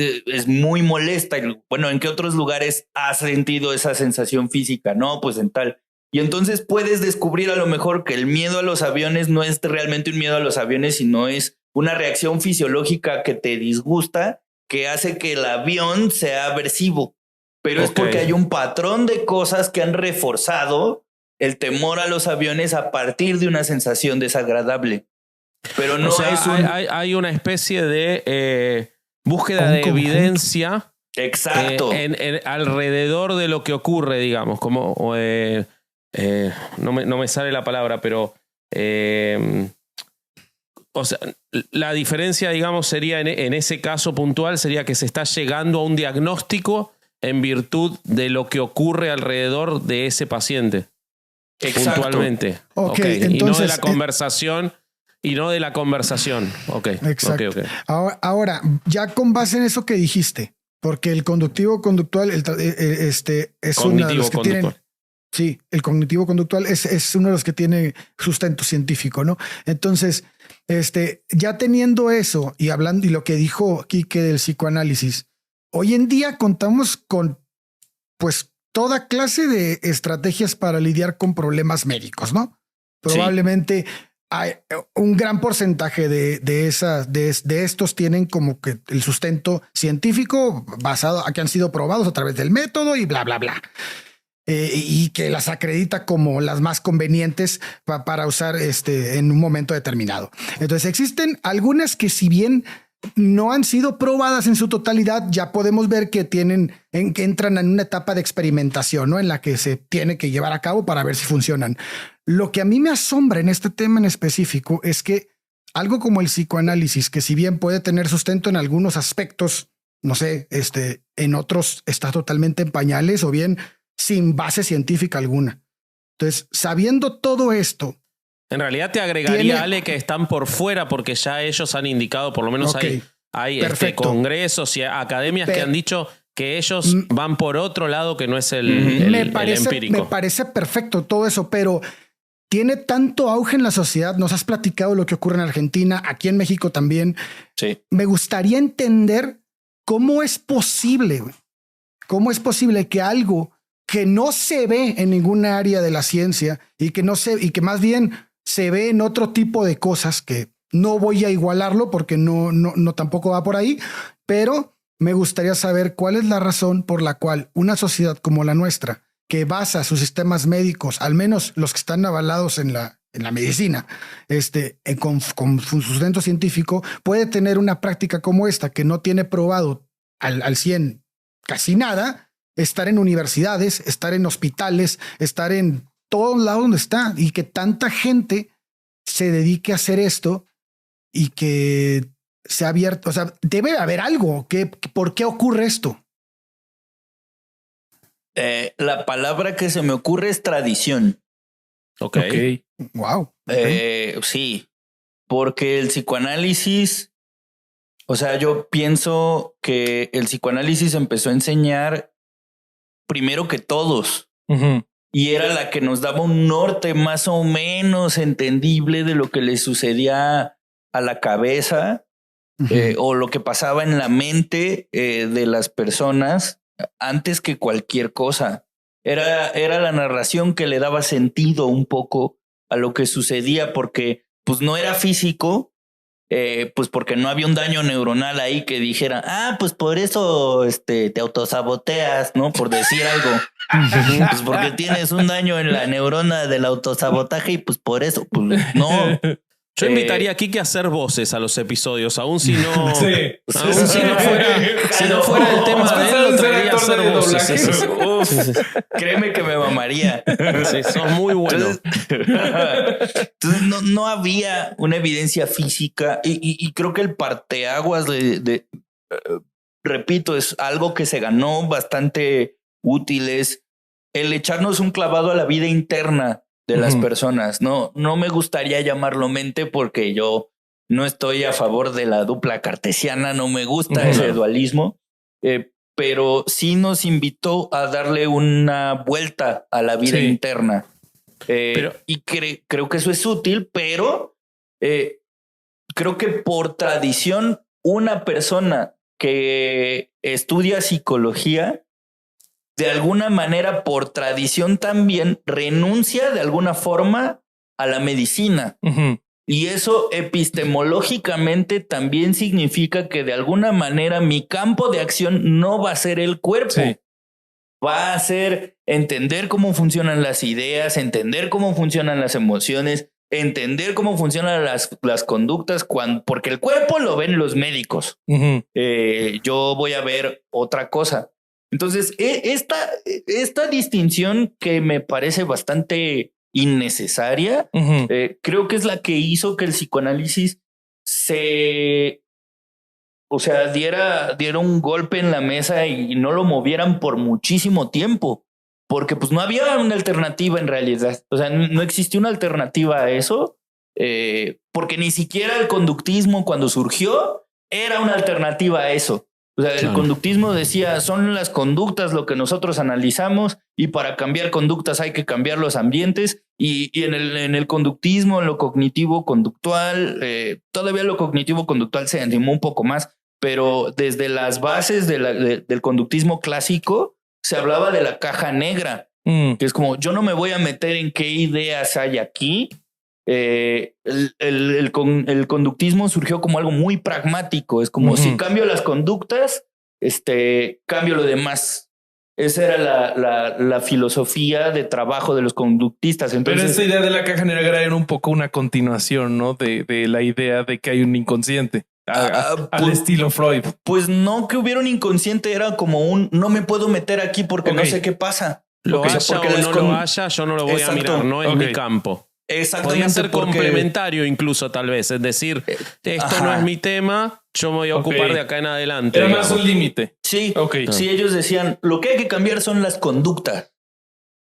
muy molesta. Bueno, ¿en qué otros lugares has sentido esa sensación física? No, pues en tal. Y entonces puedes descubrir a lo mejor que el miedo a los aviones no es realmente un miedo a los aviones, sino es una reacción fisiológica que te disgusta, que hace que el avión sea aversivo. Pero es porque hay un patrón de cosas que han reforzado el temor a los aviones a partir de una sensación desagradable. Pero no, o sea, es hay una especie de búsqueda de evidencia. Exacto. Alrededor de lo que ocurre, digamos, como no me sale la palabra, pero o sea, la diferencia, digamos, sería en ese caso puntual, sería que se está llegando a un diagnóstico en virtud de lo que ocurre alrededor de ese paciente. Exacto. Puntualmente. Okay, entonces, y no de la conversación. Exacto. Okay. Ahora, ya con base en eso que dijiste, porque el conductivo conductual es uno de los que tienen. Sí, el cognitivo conductual es uno de los que tiene sustento científico, ¿no? Entonces, ya teniendo eso y hablando y lo que dijo Quique del psicoanálisis, hoy en día contamos con, pues, toda clase de estrategias para lidiar con problemas médicos, ¿no? Probablemente hay un gran porcentaje de estos tienen como que el sustento científico basado a que han sido probados a través del método y bla, bla, bla. Y que las acredita como las más convenientes para usar en un momento determinado. Entonces existen algunas que, si bien no han sido probadas en su totalidad, ya podemos ver que que entran en una etapa de experimentación, ¿no? En la que se tiene que llevar a cabo para ver si funcionan. Lo que a mí me asombra en este tema en específico es que algo como el psicoanálisis, que si bien puede tener sustento en algunos aspectos, no sé, en otros está totalmente en pañales o bien sin base científica alguna. Entonces, sabiendo todo esto, en realidad te agregaría, Ale, que están por fuera, porque ya ellos han indicado, por lo menos hay congresos y academias que han dicho que ellos van por otro lado que no es el empírico. Me parece perfecto todo eso, pero tiene tanto auge en la sociedad. Nos has platicado lo que ocurre en Argentina, aquí en México también. Sí. Me gustaría entender cómo es posible que algo que no se ve en ninguna área de la ciencia y que más bien se ve en otro tipo de cosas, que no voy a igualarlo porque no tampoco va por ahí, pero me gustaría saber cuál es la razón por la cual una sociedad como la nuestra, que basa sus sistemas médicos, al menos los que están avalados en la medicina, con sustento científico, puede tener una práctica como esta, que no tiene probado al 100 casi nada, estar en universidades, estar en hospitales, estar en todos lados donde está, y que tanta gente se dedique a hacer esto y que se ha abierto. O sea, debe haber algo. ¿Por qué ocurre esto? La palabra que se me ocurre es tradición. Ok. Wow. Sí, porque el psicoanálisis, o sea, yo pienso que el psicoanálisis empezó a enseñar primero que todos. Y era la que nos daba un norte más o menos entendible de lo que le sucedía a la cabeza o lo que pasaba en la mente de las personas antes que cualquier cosa. Era la narración que le daba sentido un poco a lo que sucedía, porque pues no era físico, pues porque no había un daño neuronal ahí que dijera, pues por eso te autosaboteas, ¿no? Por decir algo. Pues porque tienes un daño en la neurona del autosabotaje y pues por eso, pues no. Yo invitaría a Quique a hacer voces a los episodios, aún si no, si no fuera el tema de él, lo traería a hacer voces. Créeme que me mamaría. Sí, sos muy bueno. Entonces no había una evidencia física y creo que el parteaguas repito, es algo que se ganó bastante útiles, el echarnos un clavado a la vida interna de las personas. No me gustaría llamarlo mente, porque yo no estoy a favor de la dupla cartesiana, no me gusta ese dualismo, pero sí nos invitó a darle una vuelta a la vida interna. Y creo que eso es útil, pero creo que por tradición, una persona que estudia psicología, de alguna manera, por tradición también, renuncia de alguna forma a la medicina. Ujú. Y eso epistemológicamente también significa que de alguna manera mi campo de acción no va a ser el cuerpo. Sí. Va a ser entender cómo funcionan las ideas, entender cómo funcionan las emociones, entender cómo funcionan las conductas, porque el cuerpo lo ven los médicos. Ujú. Yo voy a ver otra cosa. Entonces, esta distinción que me parece bastante innecesaria, Ujú. creo que es la que hizo que el psicoanálisis diera un golpe en la mesa y no lo movieran por muchísimo tiempo, porque pues no había una alternativa en realidad. O sea, no existía una alternativa a eso, porque ni siquiera el conductismo cuando surgió era una alternativa a eso. O sea, el conductismo decía, son las conductas lo que nosotros analizamos y para cambiar conductas hay que cambiar los ambientes y en el conductismo, en lo cognitivo-conductual, todavía lo cognitivo-conductual se animó un poco más, pero desde las bases del conductismo clásico se hablaba de la caja negra, que es como, yo no me voy a meter en qué ideas hay aquí. El conductismo surgió como algo muy pragmático. Es como si cambio las conductas, cambio lo demás. Esa era la filosofía de trabajo de los conductistas. Entonces, pero esta idea de la caja negra era un poco una continuación, ¿no? De la idea de que hay un inconsciente. Al estilo Freud. Pues no que hubiera un inconsciente, era como no me puedo meter aquí porque no sé qué pasa. Lo haya o no lo haya, yo no lo voy a mirar, no es mi campo. Exactamente. Podría ser complementario incluso, tal vez. Es decir, esto no es mi tema, yo me voy a ocupar de acá en adelante. Era más un límite. Sí, sí, ellos decían, lo que hay que cambiar son las conductas.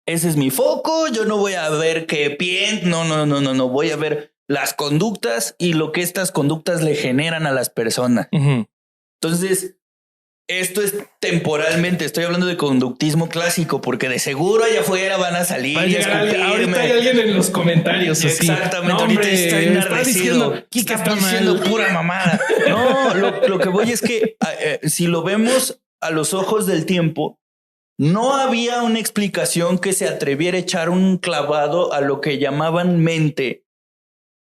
Ese es mi foco, yo no voy a ver qué piensan, no, voy a ver las conductas y lo que estas conductas le generan a las personas. Ujú. Entonces, esto es temporalmente, estoy hablando de conductismo clásico, porque de seguro allá afuera van a salir. Ahorita hay alguien en los comentarios. Exactamente, así. Ahorita está enardecido. ¿Qué está diciendo pura mamada? No, lo que voy es que si lo vemos a los ojos del tiempo, no había una explicación que se atreviera a echar un clavado a lo que llamaban mente.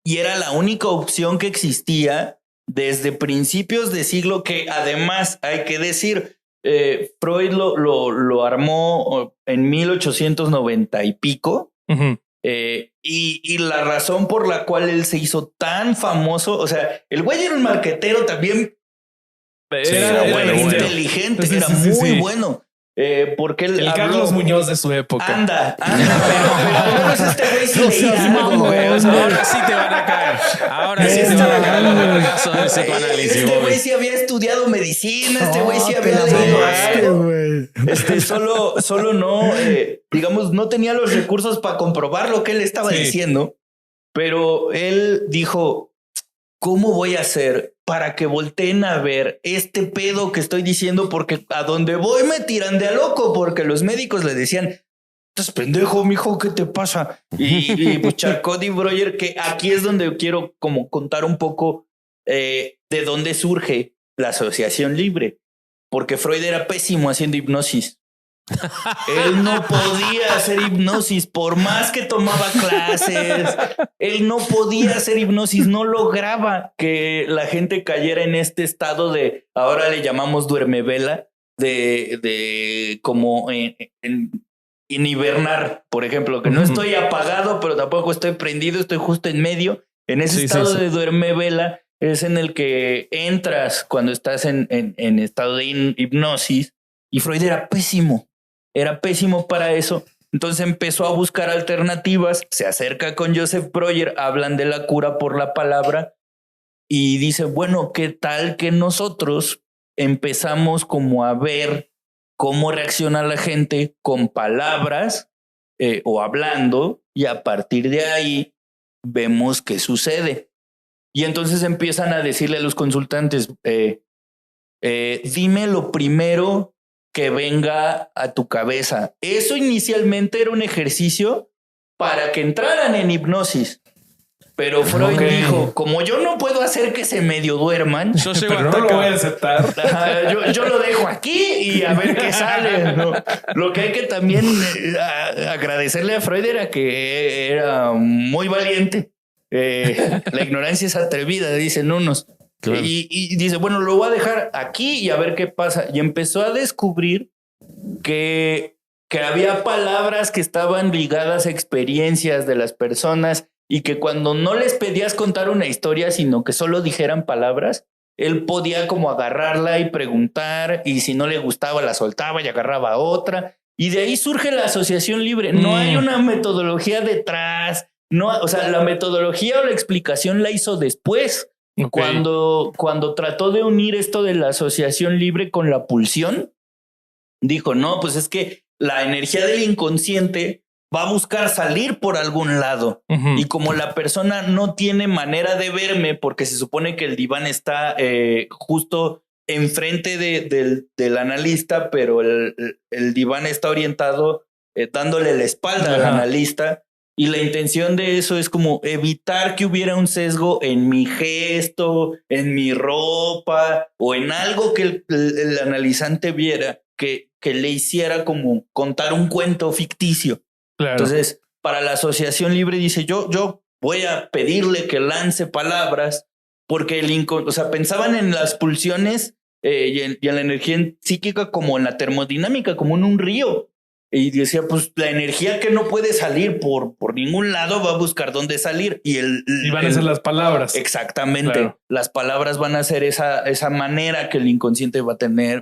Y era la única opción que existía desde principios de siglo, que además hay que decir, Freud lo armó en 1890 y pico. Uh-huh. Y la razón por la cual él se hizo tan famoso, o sea, el güey era un marquetero también. Era bueno, inteligente, era muy bueno. Porque él el Carlos Muñoz de su época. Anda, pero este güey sí ahora sí te van a caer. Ahora sí te van a caer los fracasos del psicoanálisis. Este güey sí había estudiado medicina, este güey sí había leído. Solo no, digamos, no tenía los recursos para comprobar lo que él estaba diciendo, pero él dijo, ¿cómo voy a hacer para que volteen a ver este pedo que estoy diciendo? Porque a donde voy me tiran de a loco, porque los médicos le decían, estás pendejo, mijo, ¿qué te pasa? Y pues Charcot y Breuer, que aquí es donde quiero como contar un poco de dónde surge la asociación libre, porque Freud era pésimo haciendo hipnosis. Él no podía hacer hipnosis por más que tomaba clases. Él no podía hacer hipnosis, no lograba que la gente cayera en este estado de, ahora le llamamos duermevela, de como en hibernar, por ejemplo, que no estoy apagado, pero tampoco estoy prendido, estoy justo en medio. En ese estado de duermevela es en el que entras cuando estás en estado de hipnosis, y Freud era pésimo para eso. Entonces empezó a buscar alternativas, se acerca con Joseph Breuer, hablan de la cura por la palabra y dice, bueno, ¿qué tal que nosotros empezamos como a ver cómo reacciona la gente con palabras o hablando, y a partir de ahí vemos qué sucede? Y entonces empiezan a decirle a los consultantes, dime lo primero que venga a tu cabeza. Eso inicialmente era un ejercicio para que entraran en hipnosis. Pero Freud dijo, como yo no puedo hacer que se medio duerman, Yo llego Pero hasta no lo voy a acá. aceptar. yo lo dejo aquí y a ver qué sale, ¿no? Lo que hay que también agradecerle a Freud era que era muy valiente. La ignorancia es atrevida, dicen unos. Claro. Y dice, bueno, lo voy a dejar aquí y a ver qué pasa. Y empezó a descubrir que había palabras que estaban ligadas a experiencias de las personas y que cuando no les pedías contar una historia, sino que solo dijeran palabras, él podía como agarrarla y preguntar, y si no le gustaba la soltaba y agarraba otra. Y de ahí surge la asociación libre. No hay una metodología detrás. No, o sea, la metodología o la explicación la hizo después. Ok. Cuando trató de unir esto de la asociación libre con la pulsión, dijo, no, pues es que la energía del inconsciente va a buscar salir por algún lado. Ujú. Y como la persona no tiene manera de verme, porque se supone que el diván está justo enfrente del analista, pero el diván está orientado dándole la espalda al Ajá. analista. Y la intención de eso es como evitar que hubiera un sesgo en mi gesto, en mi ropa o en algo que el analizante viera que le hiciera como contar un cuento ficticio. Claro. Entonces, para la asociación libre dice, yo voy a pedirle que lance palabras porque o sea, pensaban en las pulsiones y en la energía psíquica como en la termodinámica, como en un río. Y decía, pues la energía que no puede salir por ningún lado va a buscar dónde salir. Y van a ser las palabras. Exactamente. Claro. Las palabras van a ser esa manera que el inconsciente va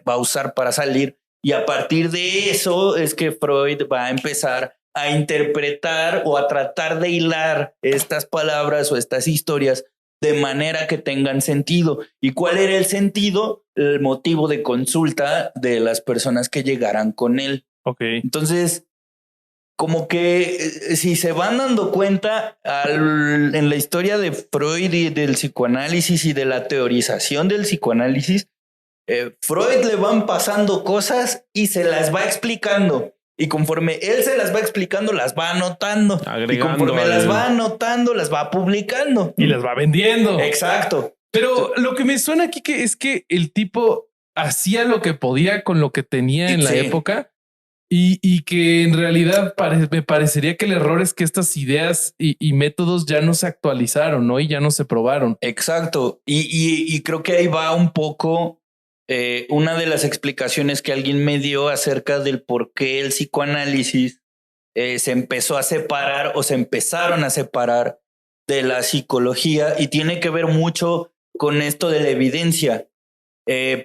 a usar para salir. Y a partir de eso es que Freud va a empezar a interpretar o a tratar de hilar estas palabras o estas historias de manera que tengan sentido. ¿Y cuál era el sentido? El motivo de consulta de las personas que llegaran con él. Ok. Entonces, como que si se van dando cuenta en la historia de Freud y del psicoanálisis y de la teorización del psicoanálisis, Freud le van pasando cosas y se las va explicando. Y conforme él se las va explicando, las va anotando. Agregando y conforme las va anotando, las va publicando. Y las va vendiendo. Exacto. Pero lo que me suena aquí es que el tipo hacía lo que podía con lo que tenía en la Sí. época y que en realidad me parecería que el error es que estas ideas y métodos ya no se actualizaron, ¿no? Y ya no se probaron. Exacto. Y creo que ahí va un poco una de las explicaciones que alguien me dio acerca del por qué el psicoanálisis se empezó a separar o se empezaron a separar de la psicología y tiene que ver mucho con esto de la evidencia,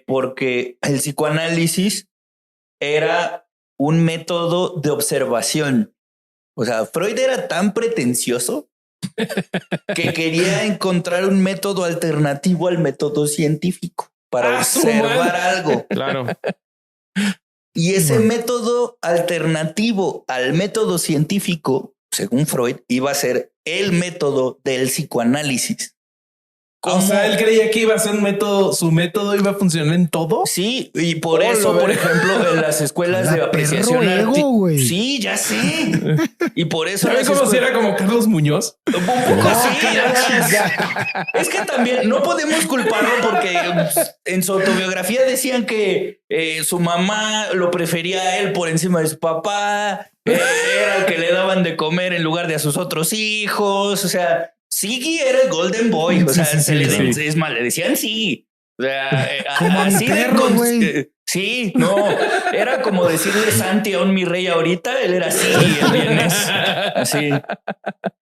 porque el psicoanálisis era un método de observación. O sea, Freud era tan pretencioso que quería encontrar un método alternativo al método científico para observar algo. Claro. Y ese método alternativo al método científico, según Freud, iba a ser el método del psicoanálisis. O sea, él creía que iba a ser un método, su método iba a funcionar en todo. Sí, y por eso, por ejemplo, en las escuelas de apreciación perro ego, güey. sí, ya sé. Y por eso ¿Sabes cómo si era como Carlos Muñoz? un poco sí. Es que también no podemos culparlo porque en su autobiografía decían que su mamá lo prefería a él por encima de su papá, era el que le daban de comer en lugar de a sus otros hijos. O sea, Siggy era el Golden Boy. O sea, es más, le decían Siggy. O sea, como así mi perro, güey. Sí, no, era como decirle Santi a un mi rey ahorita. Él era Siggy el viernes. Así.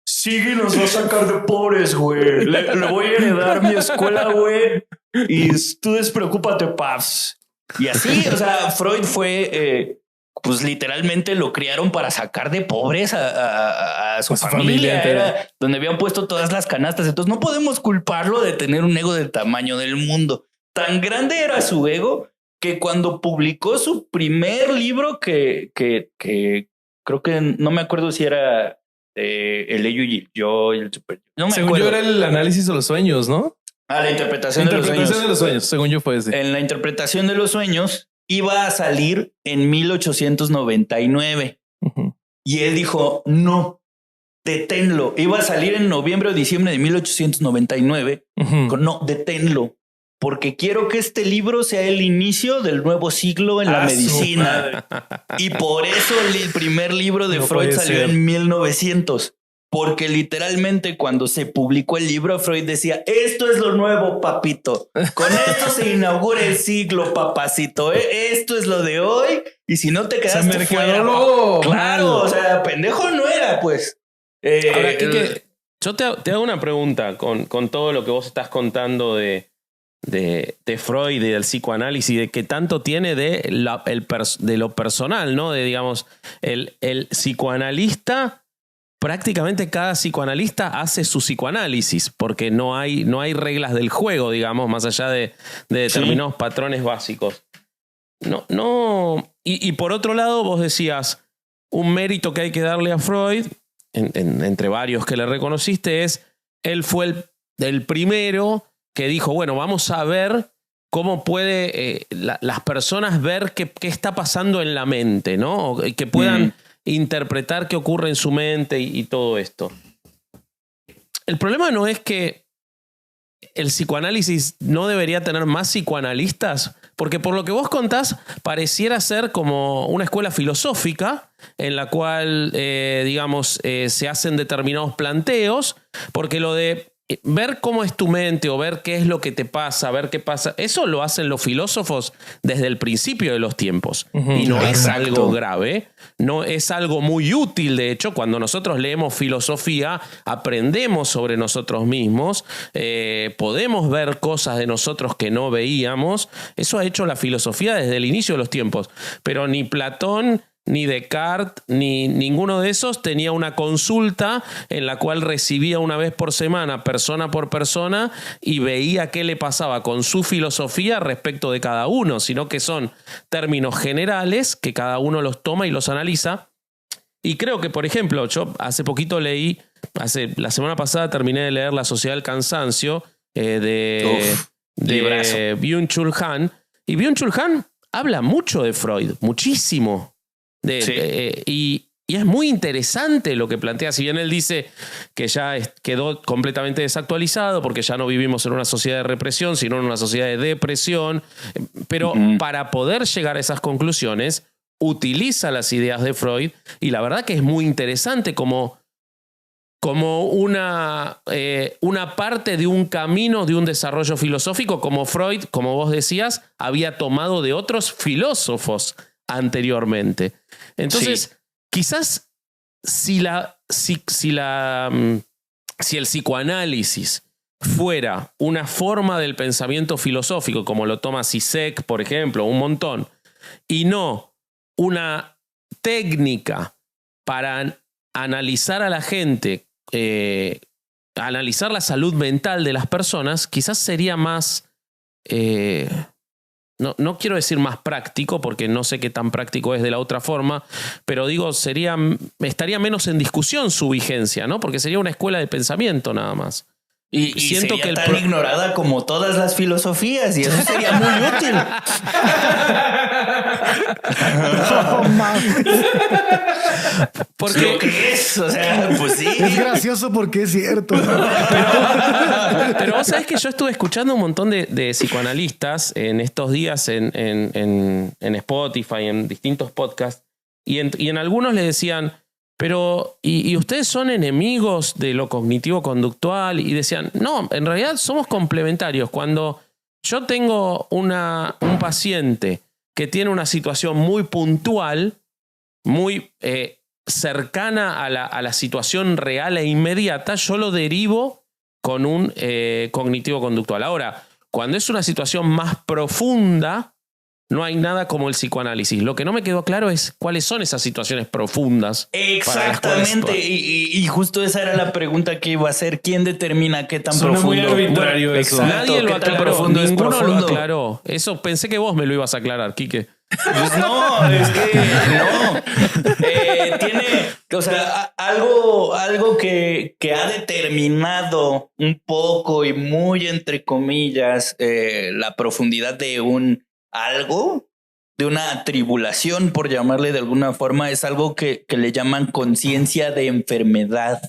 Siggy nos va a sacar de pobres, güey. Le voy a heredar mi escuela, güey. Y tú despreocúpate, paps. Y así, o sea, Freud fue, pues literalmente lo criaron para sacar de pobres a su familia. Era donde habían puesto todas las canastas. Entonces no podemos culparlo de tener un ego del tamaño del mundo. Tan grande era su ego que cuando publicó su primer libro, que creo que no me acuerdo si era el ello y el yo y el super. No me Según acuerdo. yo era el análisis de los sueños, ¿no? La interpretación de los sueños. Según yo fue ese. En la interpretación de los sueños iba a salir en 1899. Uh-huh. Y él dijo, no, deténlo. Iba a salir en noviembre o diciembre de 1899. No, deténlo. Porque quiero que este libro sea el inicio del nuevo siglo en la medicina. Y por eso el primer libro de Freud salió en 1900. Porque literalmente cuando se publicó el libro, Freud decía, esto es lo nuevo, papito. Con esto se inaugura el siglo, papacito. Esto es lo de hoy. Y si no te quedaste fuera... Claro, o sea, pendejo no era, pues. Ahora, Quique, yo te hago una pregunta con todo lo que vos estás contando de Freud y del psicoanálisis, de que tanto tiene de lo personal, ¿no? De, digamos, el psicoanalista, prácticamente cada psicoanalista hace su psicoanálisis, porque no hay reglas del juego, digamos, más allá de determinados patrones básicos. Y por otro lado, vos decías, un mérito que hay que darle a Freud, entre varios que le reconociste, es él fue el primero que dijo, bueno, vamos a ver cómo puede las personas ver qué está pasando en la mente, ¿no? O que puedan interpretar qué ocurre en su mente y todo esto. El problema no es que el psicoanálisis no debería tener más psicoanalistas, porque por lo que vos contás pareciera ser como una escuela filosófica en la cual, digamos, se hacen determinados planteos, porque lo de ver cómo es tu mente o ver qué es lo que te pasa, ver qué pasa, eso lo hacen los filósofos desde el principio de los tiempos. Y no es algo grave, no es algo muy útil. De hecho, cuando nosotros leemos filosofía, aprendemos sobre nosotros mismos, podemos ver cosas de nosotros que no veíamos. Eso ha hecho la filosofía desde el inicio de los tiempos. Pero ni Platón, ni Descartes, ni ninguno de esos tenía una consulta en la cual recibía una vez por semana, persona por persona, y veía qué le pasaba con su filosofía respecto de cada uno, sino que son términos generales que cada uno los toma y los analiza. Y creo que, por ejemplo, yo hace poquito leí, la semana pasada terminé de leer La Sociedad del Cansancio de Byung-Chul Han, y Byung-Chul Han habla mucho de Freud, muchísimo. Y es muy interesante lo que plantea, si bien él dice que ya quedó completamente desactualizado porque ya no vivimos en una sociedad de represión, sino en una sociedad de depresión, pero para poder llegar a esas conclusiones utiliza las ideas de Freud, y la verdad que es muy interesante como una parte de un camino, de un desarrollo filosófico, como Freud, como vos decías, había tomado de otros filósofos anteriormente. Entonces, quizás si el psicoanálisis fuera una forma del pensamiento filosófico, como lo toma Zizek, por ejemplo, un montón, y no una técnica para analizar a la gente, analizar la salud mental de las personas, quizás sería más... No quiero decir más práctico, porque no sé qué tan práctico es de la otra forma, pero digo, estaría menos en discusión su vigencia, ¿no? Porque sería una escuela de pensamiento nada más. Y siento sería que tan ignorada como todas las filosofías, y eso sería muy útil. Porque lo que es, o sea, pues sí. Es gracioso porque es cierto. Pero vos sabés que yo estuve escuchando un montón de psicoanalistas en estos días en Spotify, en distintos podcasts, y en algunos le decían, pero ¿y ustedes son enemigos de lo cognitivo-conductual? Y decían, no, en realidad somos complementarios. Cuando yo tengo un paciente que tiene una situación muy puntual, muy cercana a la situación real e inmediata, yo lo derivo con un cognitivo-conductual. Ahora, cuando es una situación más profunda, no hay nada como el psicoanálisis. Lo que no me quedó claro es cuáles son esas situaciones profundas. Exactamente. Y justo esa era la pregunta que iba a hacer. ¿Quién determina qué tan Suena profundo? muy arbitrario eso. Nadie lo aclaró. Ninguno profundo. lo aclaró. Eso pensé que vos me lo ibas a aclarar, Quique. Pues no, es que no. Tiene, o sea, algo que ha determinado un poco y muy entre comillas la profundidad de un algo una atribulación, por llamarle de alguna forma, es algo que le llaman conciencia de enfermedad.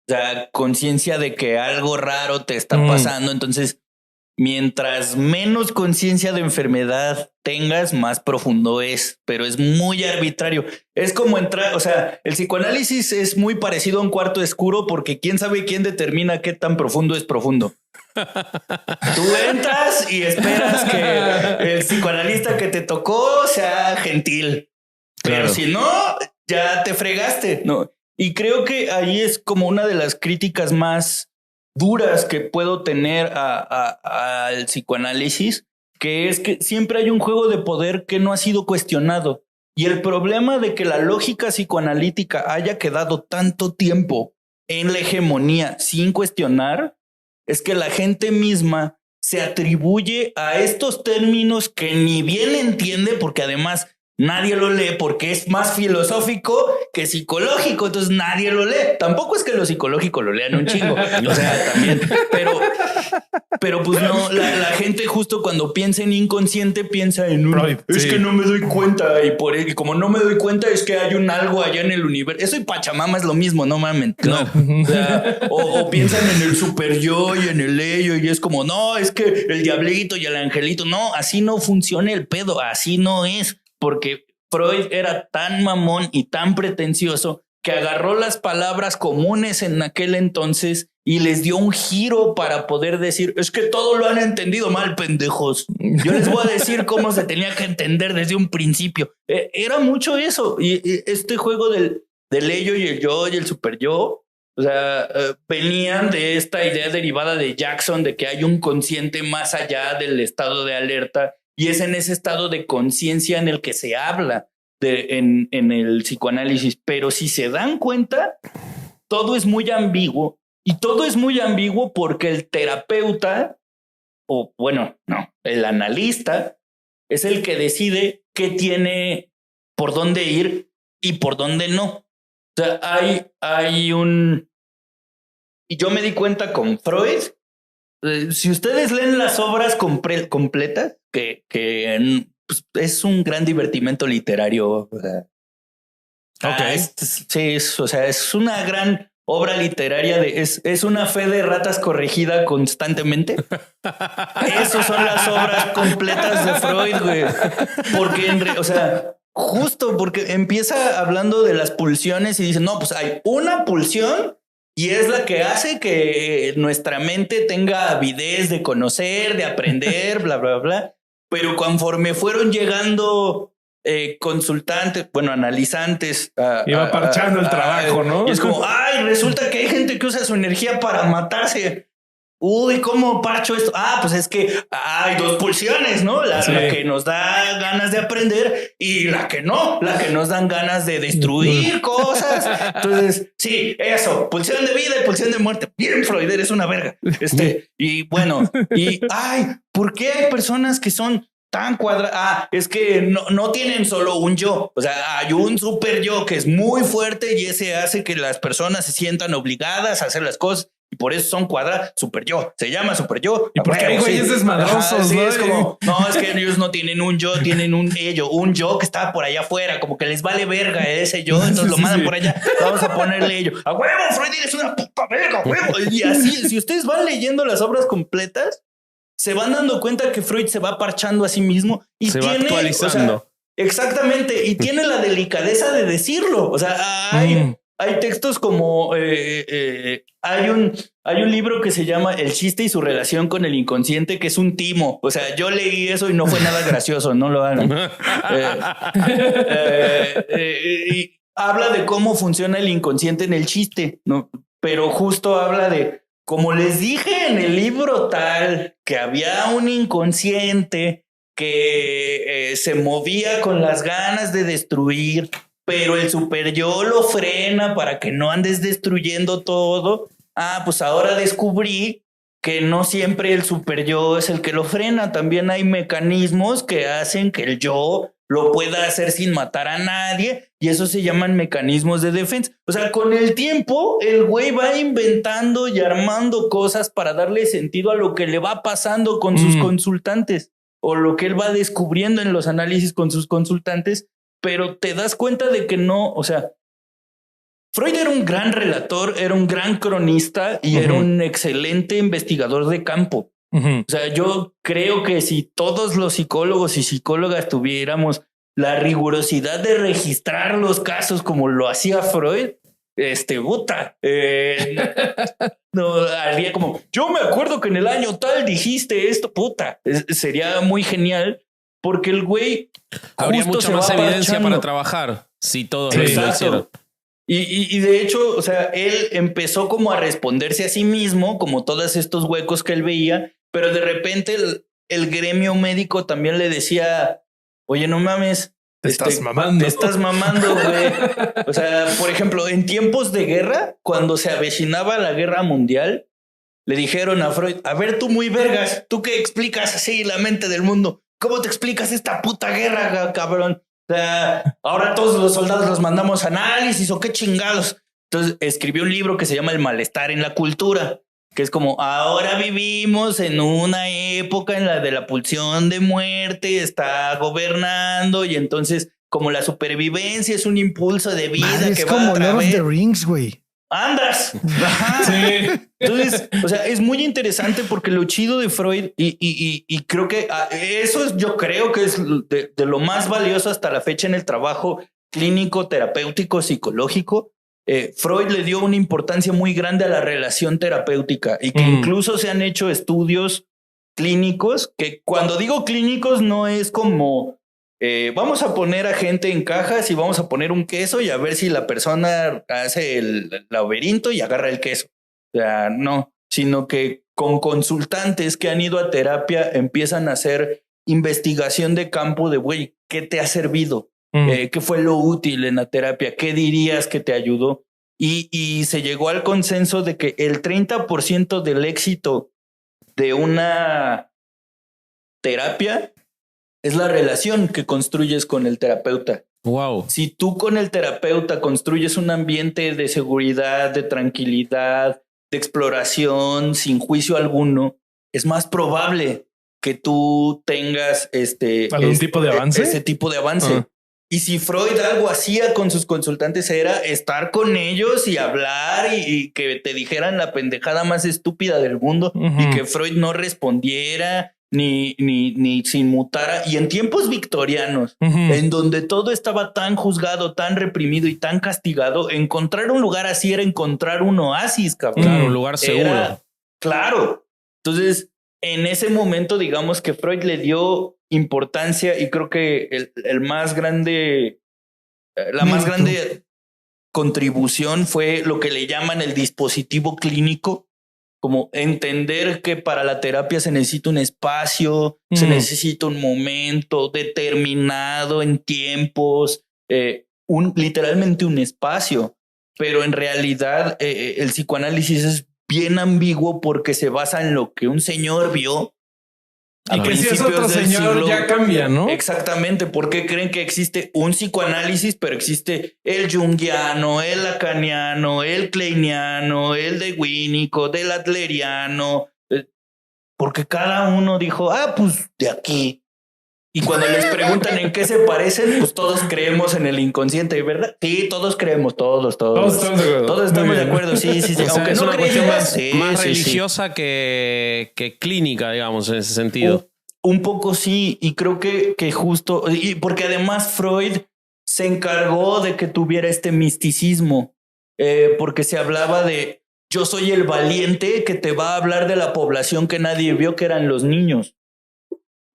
O sea, conciencia de que algo raro te está pasando. Entonces, mientras menos conciencia de enfermedad tengas, más profundo es, pero es muy arbitrario. Es como entrar, o sea, el psicoanálisis es muy parecido a un cuarto oscuro porque quién sabe quién determina qué tan profundo es profundo. Tú entras y esperas que el psicoanalista que te tocó sea gentil, pero si no, ya te fregaste, ¿no? Y creo que ahí es como una de las críticas más duras que puedo tener al psicoanálisis, que es que siempre hay un juego de poder que no ha sido cuestionado. Y el problema de que la lógica psicoanalítica haya quedado tanto tiempo en la hegemonía sin cuestionar es que la gente misma se atribuye a estos términos que ni bien entiende, porque además nadie lo lee porque es más filosófico que psicológico, entonces nadie lo lee. Tampoco es que lo psicológico lo lean un chingo, o sea, también, pero pues no, la gente justo cuando piensa en inconsciente piensa en un, es que no me doy cuenta y como no me doy cuenta es que hay un algo allá en el universo. Eso y Pachamama es lo mismo, no mames, no. O sea, o piensan en el super yo y en el ello y es como, no, es que el diablito y el angelito, no, así no funciona el pedo, así no es. Porque Freud era tan mamón y tan pretencioso que agarró las palabras comunes en aquel entonces y les dio un giro para poder decir, es que todo lo han entendido mal, pendejos. Yo les voy a decir cómo se tenía que entender desde un principio. Era mucho eso. Y este juego del ello y el yo y el super yo, o sea, venían de esta idea derivada de Jackson de que hay un consciente más allá del estado de alerta. Y es en ese estado de conciencia en el que se habla en el psicoanálisis. Pero si se dan cuenta, todo es muy ambiguo. Y todo es muy ambiguo porque el terapeuta, o bueno, no, el analista, es el que decide qué tiene, por dónde ir y por dónde no. O sea, hay un... Y yo me di cuenta con Freud. Si ustedes leen las obras completas, que pues, es un gran divertimento literario. O sea, sí, o sea, es una gran obra literaria. Es una fe de ratas corregida constantemente. Esas son las obras completas de Freud, güey. Porque, o sea, justo porque empieza hablando de las pulsiones y dice, no, pues hay una pulsión y es la que hace que nuestra mente tenga avidez de conocer, de aprender, bla, bla, bla. Pero conforme fueron llegando consultantes, bueno, analizantes. Iba parchando el trabajo, ¿no? Y es como, ay, resulta que hay gente que usa su energía para matarse. Uy, ¿cómo parcho esto? Ah, pues es que hay dos pulsiones, ¿no? La que nos da ganas de aprender y la que nos dan ganas de destruir cosas. Entonces, sí, eso, pulsión de vida y pulsión de muerte. Bien, Freud, eres una verga. Y bueno, ¿por qué hay personas que son tan cuadradas? Es que no tienen solo un yo. O sea, hay un super yo que es muy fuerte y ese hace que las personas se sientan obligadas a hacer las cosas. Y por eso son cuadradas, super yo, se llama super yo. Y porque hay güeyes desmadrosos, sí, ¿no? Es como, no, es que ellos no tienen un yo, tienen un ello, un yo que está por allá afuera, como que les vale verga ese yo, entonces lo mandan por allá, vamos a ponerle ello. ¡A huevo, Freud, eres una puta verga, huevo! Y así, si ustedes van leyendo las obras completas, se van dando cuenta que Freud se va parchando a sí mismo y se va actualizando. O sea, exactamente, y tiene la delicadeza de decirlo. O sea, hay textos como hay un libro que se llama El chiste y su relación con el inconsciente, que es un timo. O sea, yo leí eso y no fue nada gracioso, no lo hagan. Y habla de cómo funciona el inconsciente en el chiste, ¿no? Pero justo habla de, como les dije en el libro tal, que había un inconsciente que se movía con las ganas de destruir, pero el super yo lo frena para que no andes destruyendo todo. Pues ahora descubrí que no siempre el super yo es el que lo frena. También hay mecanismos que hacen que el yo lo pueda hacer sin matar a nadie y eso se llaman mecanismos de defensa. O sea, con el tiempo el güey va inventando y armando cosas para darle sentido a lo que le va pasando con sus consultantes. o lo que él va descubriendo en los análisis con sus consultantes, pero te das cuenta de que no, o sea, Freud era un gran relator, era un gran cronista y era un excelente investigador de campo. O sea, yo creo que si todos los psicólogos y psicólogas tuviéramos la rigurosidad de registrar los casos como lo hacía Freud, no haría como, yo me acuerdo que en el año tal dijiste esto, sería muy genial porque el güey habría mucha más evidencia parchando para trabajar si todos lo hicieron. Y de hecho, o sea, él empezó como a responderse a sí mismo, como todos estos huecos que él veía, pero de repente el gremio médico también le decía, oye, no mames, te estás mamando. Te estás mamando, güey. O sea, por ejemplo, en tiempos de guerra, cuando se avecinaba la guerra mundial, le dijeron a Freud, a ver, tú muy vergas, tú que explicas así la mente del mundo, ¿cómo te explicas esta puta guerra, cabrón? O sea, ahora todos los soldados los mandamos a análisis o qué chingados. Entonces escribió un libro que se llama El malestar en la cultura, que es como ahora vivimos en una época en la de la pulsión de muerte está gobernando y entonces como la supervivencia es un impulso de vida. Madre, que es va como a Lord of través... the Rings, güey. Andas. Ajá. Sí. Entonces, o sea, es muy interesante porque lo chido de Freud y creo que eso es, yo creo que es de lo más valioso hasta la fecha en el trabajo clínico, terapéutico, psicológico. Freud le dio una importancia muy grande a la relación terapéutica y que incluso se han hecho estudios clínicos que cuando digo clínicos no es como vamos a poner a gente en cajas y vamos a poner un queso y a ver si la persona hace el laberinto y agarra el queso. O sea, no, sino que con consultantes que han ido a terapia empiezan a hacer investigación de campo de, güey, ¿qué te ha servido? ¿Qué fue lo útil en la terapia? ¿Qué dirías que te ayudó? Y se llegó al consenso de que el 30% del éxito de una terapia es la relación que construyes con el terapeuta. Wow. Si tú con el terapeuta construyes un ambiente de seguridad, de tranquilidad, de exploración, sin juicio alguno, es más probable que tú tengas ¿algún tipo de avance? Ese tipo de avance. Y si Freud algo hacía con sus consultantes era estar con ellos y hablar y que te dijeran la pendejada más estúpida del mundo y que Freud no respondiera ni se inmutara. Y en tiempos victorianos, en donde todo estaba tan juzgado, tan reprimido y tan castigado, encontrar un lugar así era encontrar un oasis, cabrón. Claro, un lugar seguro. Claro. Entonces, en ese momento, digamos que Freud le dio importancia y creo que el más grande, la más grande contribución fue lo que le llaman el dispositivo clínico, como entender que para la terapia se necesita un espacio, se necesita un momento determinado en tiempos, literalmente un espacio, pero en realidad el psicoanálisis es bien ambiguo porque se basa en lo que un señor vio. Y que si es otro señor ya cambia, ¿no? Exactamente. ¿Por qué creen que existe un psicoanálisis, pero existe el junguiano, el lacaniano, el kleiniano, el de Winnicott, el adleriano? Porque cada uno dijo, pues de aquí. Y cuando les preguntan en qué se parecen, pues todos creemos en el inconsciente, ¿verdad? Sí, todos creemos, todos estamos de acuerdo. Todos estamos de acuerdo, sí. O sea, aunque es no una cuestión creas, más religiosa que clínica, digamos, en ese sentido. Un poco sí, y creo que justo, y porque además Freud se encargó de que tuviera este misticismo, porque se hablaba de yo soy el valiente que te va a hablar de la población que nadie vio, que eran los niños.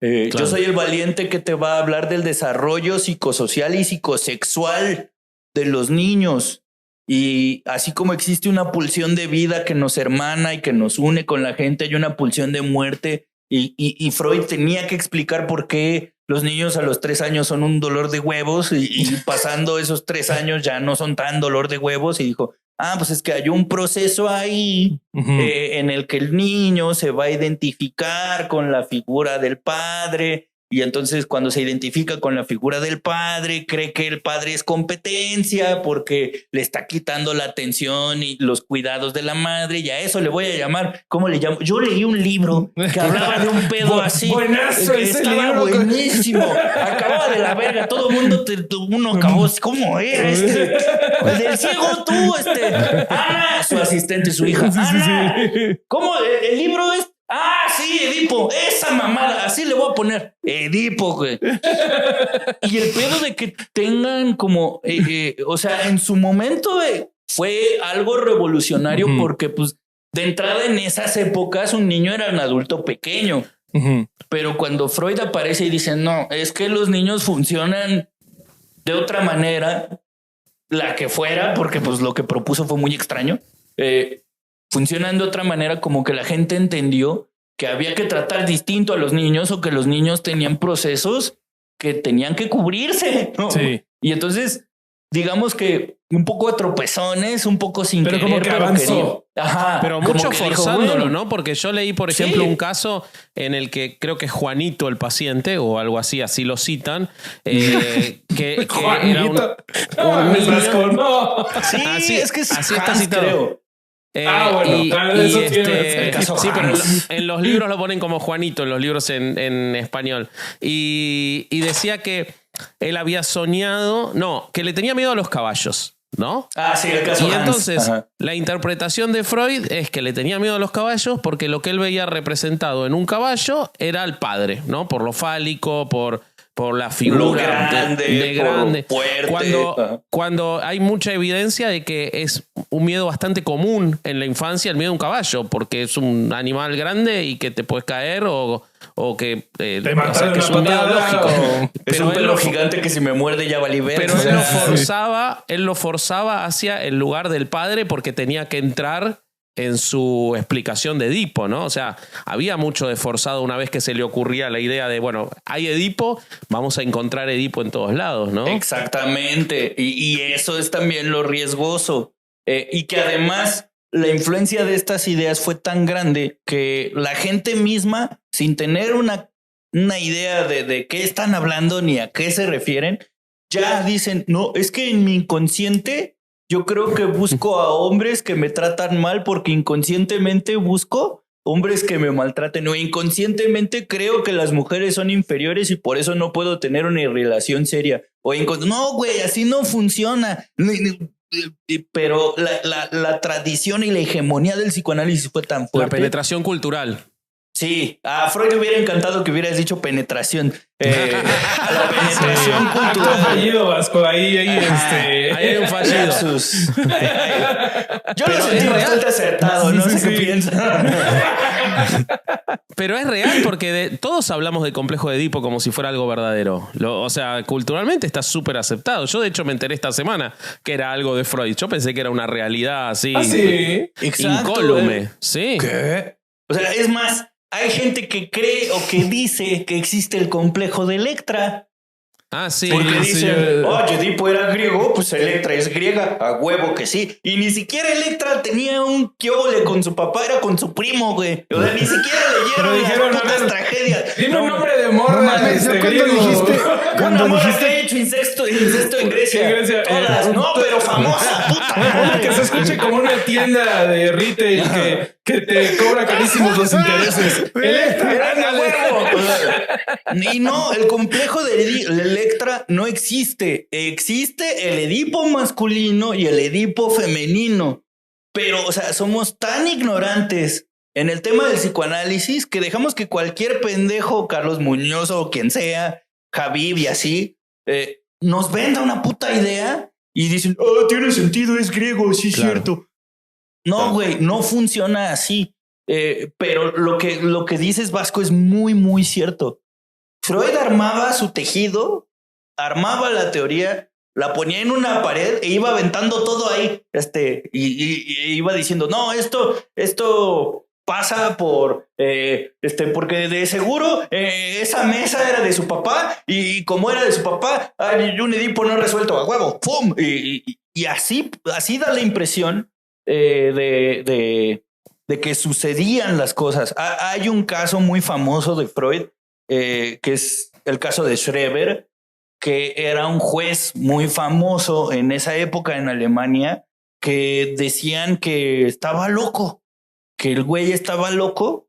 Claro. Yo soy el valiente que te va a hablar del desarrollo psicosocial y psicosexual de los niños. Y así como existe una pulsión de vida que nos hermana y que nos une con la gente, hay una pulsión de muerte. Y Freud tenía que explicar por qué los niños a los 3 años son un dolor de huevos y pasando esos 3 años ya no son tan dolor de huevos. Y dijo, pues es que hay un proceso ahí en el que el niño se va a identificar con la figura del padre Y entonces cuando se identifica con la figura del padre, cree que el padre es competencia porque le está quitando la atención y los cuidados de la madre. Y a eso le voy a llamar, ¿cómo le llamo? Yo leí un libro que hablaba de un pedo así. Buenazo ese estaba libro. buenísimo. Acababa de la verga. Todo el mundo, uno acabó. ¿Cómo era este? El del ciego, tú, Ana, su asistente, su hija. Ana, ¿cómo? El libro es... Ah, sí, Edipo, esa mamada, así le voy a poner, Edipo, güey. Y el pedo de que tengan como, o sea, en su momento fue algo revolucionario porque pues de entrada en esas épocas un niño era un adulto pequeño. Pero cuando Freud aparece y dice, no, es que los niños funcionan de otra manera, la que fuera, porque pues lo que propuso fue muy extraño, funcionan de otra manera, como que la gente entendió que había que tratar distinto a los niños o que los niños tenían procesos que tenían que cubrirse, ¿no? Sí. Y entonces, digamos que un poco a tropezones, un poco sin pero querer, como que avanzó. Ajá, Pero como mucho que dijo, forzándolo, bueno, ¿no? Porque yo leí, por ejemplo, un caso en el que creo que es Juanito el paciente o algo así, así lo citan, que era un niño. No. Sí, Así- es que es así está Hans, citado. creo. Eso tiene sí, pero en los libros lo ponen como Juanito, en los libros en español. Y decía que él había soñado, que le tenía miedo a los caballos, ¿no? Ah, sí, el caso Y Hans. entonces Ajá. la interpretación de Freud es que le tenía miedo a los caballos porque lo que él veía representado en un caballo era el padre, ¿no? Por lo fálico, por la figura Lo grande, de por lo grande. fuerte. Ajá. Cuando hay mucha evidencia de que es un miedo bastante común en la infancia, el miedo a un caballo, porque es un animal grande y que te puedes caer o que, Te mataron que es una un miedo patada, lógico. o- Es Pero un él pelo lo- gigante que si me muerde ya valí ver. pero O sea, él lo forzaba hacia el lugar del padre porque tenía que entrar en su explicación de Edipo, ¿no? O sea, había mucho de forzado una vez que se le ocurría la idea de, bueno, hay Edipo, vamos a encontrar Edipo en todos lados, ¿no? Exactamente. Y eso es también lo riesgoso. Y que además la influencia de estas ideas fue tan grande que la gente misma, sin tener una idea de qué están hablando ni a qué se refieren, ya dicen, no, es que en mi inconsciente yo creo que busco a hombres que me tratan mal porque inconscientemente busco hombres que me maltraten o inconscientemente creo que las mujeres son inferiores y por eso no puedo tener una relación seria. O no, güey, así no funciona. Pero la tradición y la hegemonía del psicoanálisis fue tan La fuerte. penetración cultural. Sí, a Freud le hubiera encantado que hubieras dicho penetración. La penetración Acto cultural. fallido, Vasco. Ahí, Ahí hay un fallido. Lapsus. Yo Pero lo sentí es real. bastante acertado, no sé qué piensan. Pero es real porque todos hablamos de complejo de Edipo como si fuera algo verdadero. O sea, culturalmente está súper aceptado. Yo de hecho me enteré esta semana que era algo de Freud. Yo pensé que era una realidad así. Ah, sí. Incólume. Sí. ¿Qué? O sea, es más, hay gente que cree o que dice que existe el complejo de Electra. Ah, sí. Porque sí, dicen, yo- oye, Edipo era griego, pues Electra es griega, a huevo que sí. Y ni siquiera Electra tenía un quiole con su papá, era con su primo, güey. O sea, ni siquiera Pero leyeron dijeron, las a putas ver, tragedias. Dime un No, nombre de No morra. mames, yo cuando griego. dijiste, una cuando morra que dijiste, haya hecho incesto en Grecia. En Grecia, Todas, no, pero famosa, puta madre. Que se escuche como una tienda de retail que te cobra carísimos los intereses. Era de huevo. Y no, el complejo de Electra no existe. Existe el Edipo masculino y el Edipo femenino. Pero, o sea, somos tan ignorantes en el tema del psicoanálisis que dejamos que cualquier pendejo, Carlos Muñoz o quien sea, Javib y así, nos venda una puta idea y dicen, oh, tiene sentido, es griego, sí es Claro. cierto. No, güey, no funciona así. Pero lo que dices, Vasco, es muy, muy cierto. Freud armaba su tejido, armaba la teoría, la ponía en una pared e iba aventando todo ahí. Y iba diciendo, no, esto pasa por porque de seguro esa mesa era de su papá y como era de su papá, hay un Edipo no resuelto a huevo. ¡Pum! Y así da la impresión de que sucedían las cosas. Hay un caso muy famoso de Freud que es el caso de Schreber, que era un juez muy famoso en esa época en Alemania, que decían que estaba loco, que el güey estaba loco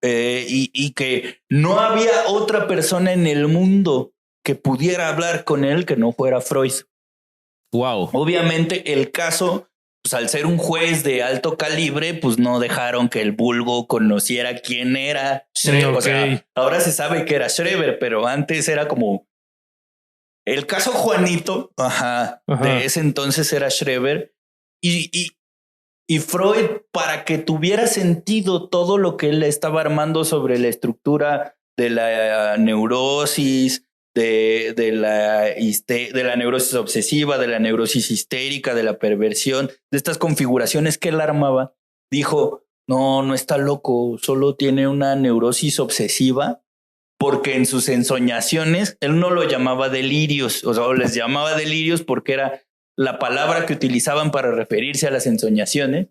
y que no había otra persona en el mundo que pudiera hablar con él que no fuera Freud. Wow. Obviamente el caso, pues al ser un juez de alto calibre, pues no dejaron que el vulgo conociera quién era Schreber. Okay. O sea, ahora se sabe que era Schreber, pero antes era como el caso Juanito. Ajá. De ese entonces era Schreber. Y Freud, para que tuviera sentido todo lo que él estaba armando sobre la estructura de la neurosis, de la neurosis obsesiva, de la neurosis histérica, de la perversión, de estas configuraciones que él armaba, dijo, no está loco, solo tiene una neurosis obsesiva, porque en sus ensoñaciones, él no lo llamaba delirios, o sea, les llamaba delirios porque era la palabra que utilizaban para referirse a las ensoñaciones.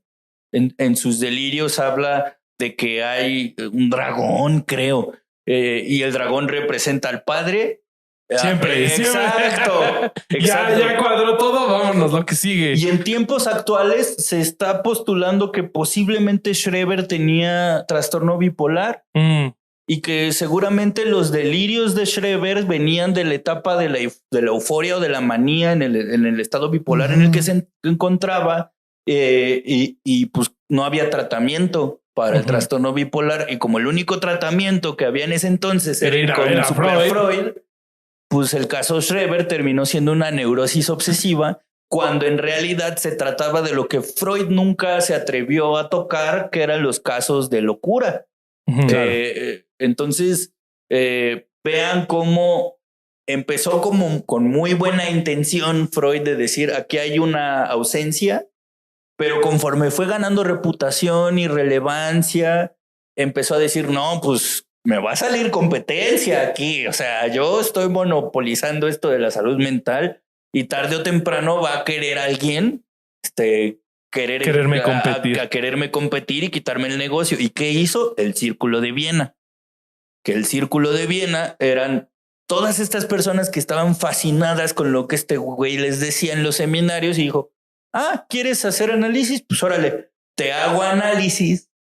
En sus delirios habla de que hay un dragón, creo, y el dragón representa al padre. Siempre. Exacto. Ya cuadró todo, vámonos, lo que sigue. Y en tiempos actuales se está postulando que posiblemente Schreber tenía trastorno bipolar. Y que seguramente los delirios de Schreber venían de la etapa de la euforia o de la manía en el estado bipolar en el que se encontraba y pues no había tratamiento para el trastorno bipolar, y como el único tratamiento que había en ese entonces era con Super Freud, pues el caso Schreber terminó siendo una neurosis obsesiva, cuando en realidad se trataba de lo que Freud nunca se atrevió a tocar, que eran los casos de locura. Claro. Entonces, vean cómo empezó como con muy buena intención Freud de decir aquí hay una ausencia, pero conforme fue ganando reputación y relevancia, empezó a decir, no, pues me va a salir competencia aquí. O sea, yo estoy monopolizando esto de la salud mental y tarde o temprano va a querer alguien quererme competir y quitarme el negocio. ¿Y qué hizo? El Círculo de Viena. Que el Círculo de Viena eran todas estas personas que estaban fascinadas con lo que este güey les decía en los seminarios, y dijo, ¿quieres hacer análisis? Pues órale, te hago análisis,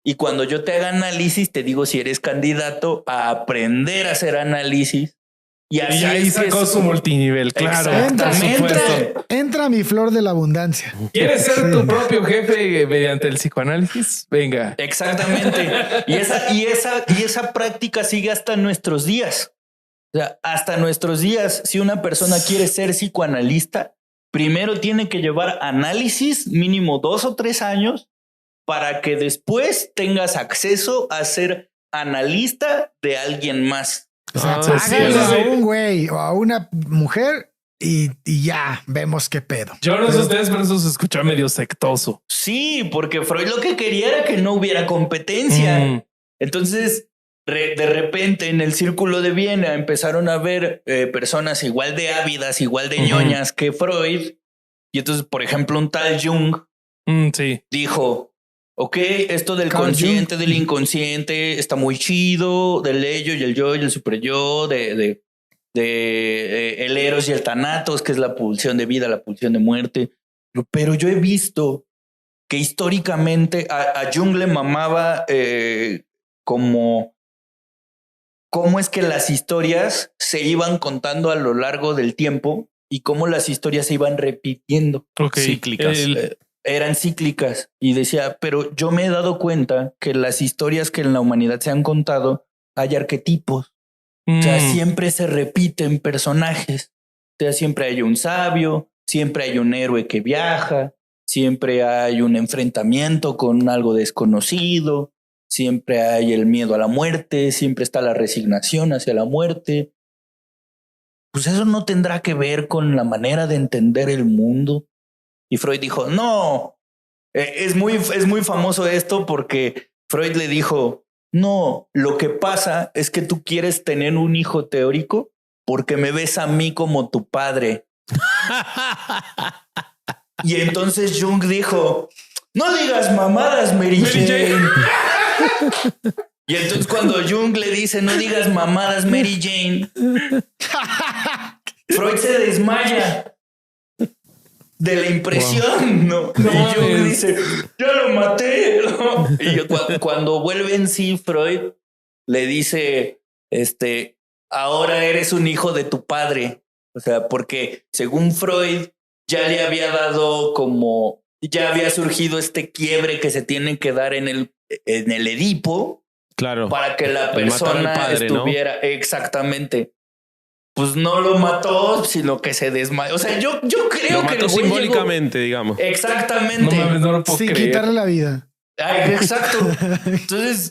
y cuando yo te haga análisis te digo si eres candidato a aprender a hacer análisis. Y ahí sacó su multinivel, claro. Entra mi flor de la abundancia. ¿Quieres ser tu propio jefe mediante el psicoanálisis? Venga. Exactamente. Y esa práctica sigue hasta nuestros días. O sea, hasta nuestros días, si una persona quiere ser psicoanalista, primero tiene que llevar análisis mínimo 2 o 3 años para que después tengas acceso a ser analista de alguien más. O sea, a un güey o a una mujer y ya vemos qué pedo. Yo no sé ustedes, pero eso se escucha medio sectoso. Sí, porque Freud lo que quería era que no hubiera competencia. Entonces, de repente en el Círculo de Viena empezaron a ver personas igual de ávidas, igual de ñoñas que Freud. Y entonces, por ejemplo, un tal Jung dijo, ok, esto del consciente, del inconsciente está muy chido, del ello y el yo y el superyo, de el eros y el thanatos, que es la pulsión de vida, la pulsión de muerte. Pero yo he visto que históricamente a Jung le mamaba cómo es que las historias se iban contando a lo largo del tiempo y cómo las historias se iban repitiendo. Cíclicas. Eran cíclicas, y decía, pero yo me he dado cuenta que las historias que en la humanidad se han contado hay arquetipos. O sea, siempre se repiten personajes. O sea, siempre hay un sabio, siempre hay un héroe que viaja, siempre hay un enfrentamiento con algo desconocido, siempre hay el miedo a la muerte, siempre está la resignación hacia la muerte. Pues eso no tendrá que ver con la manera de entender el mundo. Y Freud dijo, no, es muy famoso esto porque Freud le dijo, no, lo que pasa es que tú quieres tener un hijo teórico porque me ves a mí como tu padre. Y entonces Jung dijo, no digas mamadas, Mary Jane. Y entonces cuando Jung le dice no digas mamadas Mary Jane, Freud se desmaya de la impresión, ¿no? Y Jung dice, ya lo maté, ¿no? Y cuando vuelve en sí, Freud le dice, ahora eres un hijo de tu padre. O sea, porque según Freud ya le había dado ya había surgido este quiebre que se tiene que dar en el Edipo. Claro. Para que la persona padre, estuviera, ¿no? Exactamente. Pues no lo mató, sino que se desmayó. O sea, yo creo que lo mató simbólicamente, digamos. Exactamente. No lo puedo sin creer. quitarle la vida. Ay, exacto. Entonces,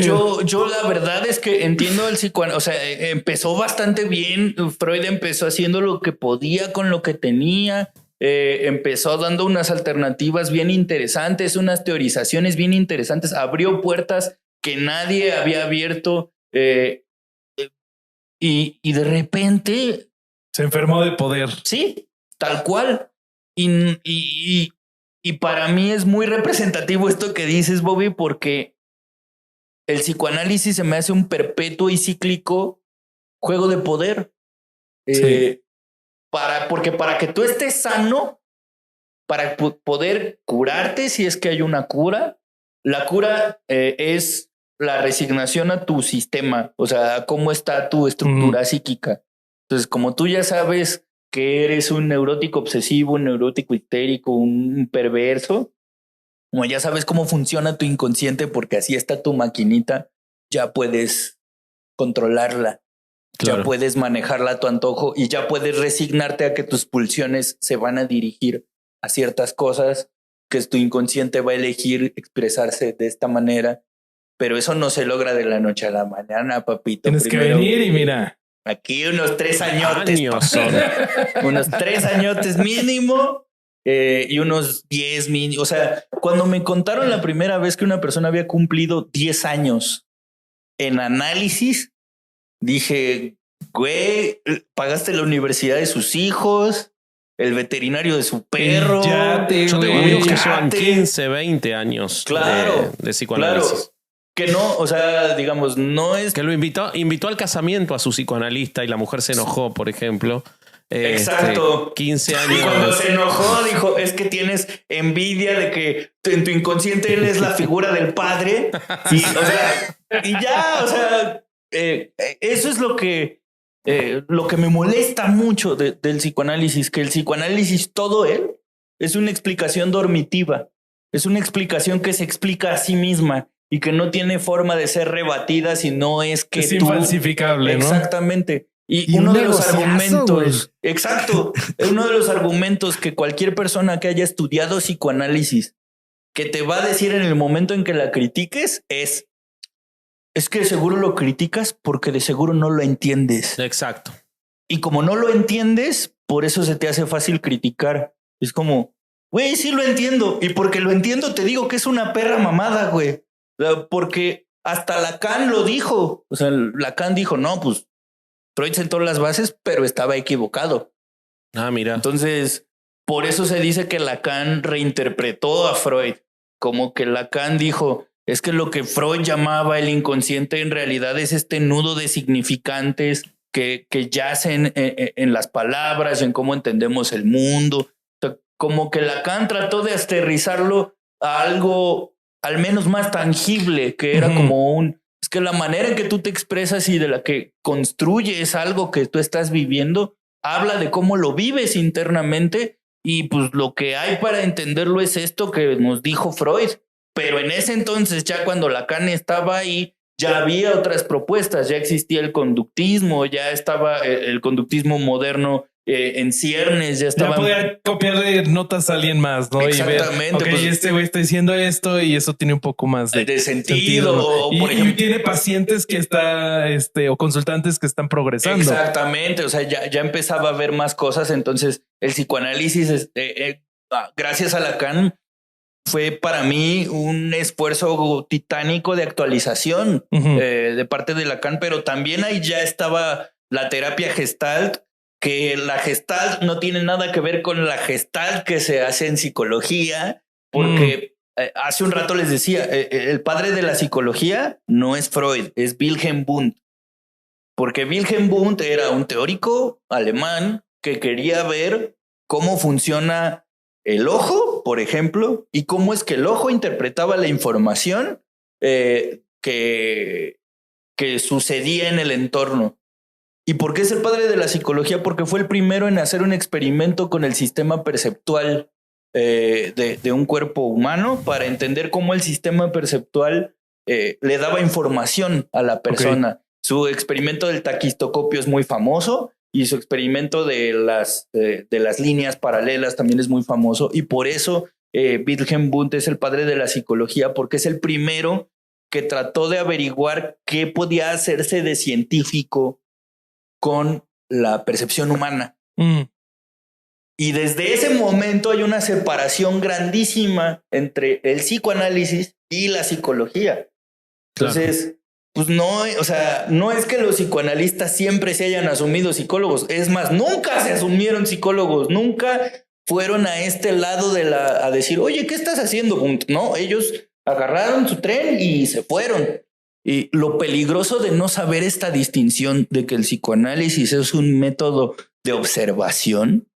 yo la verdad es que entiendo el psicoanálisis. O sea, empezó bastante bien. Freud empezó haciendo lo que podía con lo que tenía. Empezó dando unas alternativas bien interesantes, unas teorizaciones bien interesantes. Abrió puertas que nadie había abierto. Y de repente se enfermó de poder. Sí, tal cual. Y para mí es muy representativo esto que dices, Bobby, porque el psicoanálisis se me hace un perpetuo y cíclico juego de poder. Sí. Porque para que tú estés sano, para poder curarte, si es que hay una cura, la cura es la resignación a tu sistema, o sea, cómo está tu estructura psíquica. Entonces, como tú ya sabes que eres un neurótico obsesivo, un neurótico histérico, un perverso, como ya sabes cómo funciona tu inconsciente, porque así está tu maquinita, ya puedes controlarla, claro. Ya puedes manejarla a tu antojo y ya puedes resignarte a que tus pulsiones se van a dirigir a ciertas cosas, que tu inconsciente va a elegir expresarse de esta manera. Pero eso no se logra de la noche a la mañana, papito. Tienes primero, que venir y mira. Aquí unos 3 añotes. Unos 3 añotes mínimo y unos 10 mínimo. O sea, cuando me contaron la primera vez que una persona había cumplido 10 años en análisis, dije, güey, pagaste la universidad de sus hijos, el veterinario de su perro. Yo tengo amigos que llevan 15, 20 años de psicoanálisis. Claro. Que no, o sea, digamos, no es... Que lo invitó al casamiento a su psicoanalista y la mujer se enojó, por ejemplo. Exacto. 15 años. Y cuando se enojó, dijo, es que tienes envidia de que en tu inconsciente él es la figura del padre. Y, o sea, y ya, o sea, eso es lo que me molesta mucho del psicoanálisis, que el psicoanálisis, todo él, es una explicación dormitiva. Es una explicación que se explica a sí misma. Y que no tiene forma de ser rebatida si no es que es infalsificable, ¿no? Exactamente. Y uno de los argumentos, exacto, uno de los argumentos que cualquier persona que haya estudiado psicoanálisis que te va a decir en el momento en que la critiques es que seguro lo criticas porque de seguro no lo entiendes. Exacto. Y como no lo entiendes, por eso se te hace fácil criticar. Es como, güey, sí lo entiendo. Y porque lo entiendo te digo que es una perra mamada, güey. Porque hasta Lacan lo dijo. O sea, Lacan dijo, no, pues Freud sentó las bases, pero estaba equivocado. Ah, mira. Entonces, por eso se dice que Lacan reinterpretó a Freud. Como que Lacan dijo, es que lo que Freud llamaba el inconsciente en realidad es este nudo de significantes que yacen en las palabras, en cómo entendemos el mundo. O sea, como que Lacan trató de aterrizarlo a algo al menos más tangible, que era como es que la manera en que tú te expresas y de la que construyes algo que tú estás viviendo, habla de cómo lo vives internamente y pues lo que hay para entenderlo es esto que nos dijo Freud. Pero en ese entonces, ya cuando Lacan estaba ahí, ya había otras propuestas, ya existía el conductismo, ya estaba el conductismo moderno en ciernes, ya estaba. Ya podía copiarle notas a alguien más, ¿no? Exactamente. Y ver, okay, pues, este güey está diciendo esto y eso tiene un poco más de sentido. ¿No? O, por ejemplo, y tiene pacientes que está, o consultantes que están progresando. Exactamente. O sea, ya empezaba a ver más cosas. Entonces, el psicoanálisis, gracias a Lacan, fue para mí un esfuerzo titánico de actualización de parte de Lacan, pero también ahí ya estaba la terapia Gestalt, que la Gestalt no tiene nada que ver con la Gestalt que se hace en psicología, porque hace un rato les decía, el padre de la psicología no es Freud, es Wilhelm Wundt. Porque Wilhelm Wundt era un teórico alemán que quería ver cómo funciona el ojo, por ejemplo, y cómo es que el ojo interpretaba la información que sucedía en el entorno. ¿Y por qué es el padre de la psicología? Porque fue el primero en hacer un experimento con el sistema perceptual de un cuerpo humano para entender cómo el sistema perceptual le daba información a la persona. Okay. Su experimento del taquistocopio es muy famoso y su experimento de las líneas paralelas también es muy famoso. Y por eso Wilhelm Wundt es el padre de la psicología, porque es el primero que trató de averiguar qué podía hacerse de científico con la percepción humana. Y desde ese momento hay una separación grandísima entre el psicoanálisis y la psicología. Entonces, pues no, o sea, no es que los psicoanalistas siempre se hayan asumido psicólogos. Es más, nunca se asumieron psicólogos, nunca fueron a este lado a decir, oye, ¿qué estás haciendo? No, ellos agarraron su tren y se fueron. Y lo peligroso de no saber esta distinción de que el psicoanálisis es un método de observación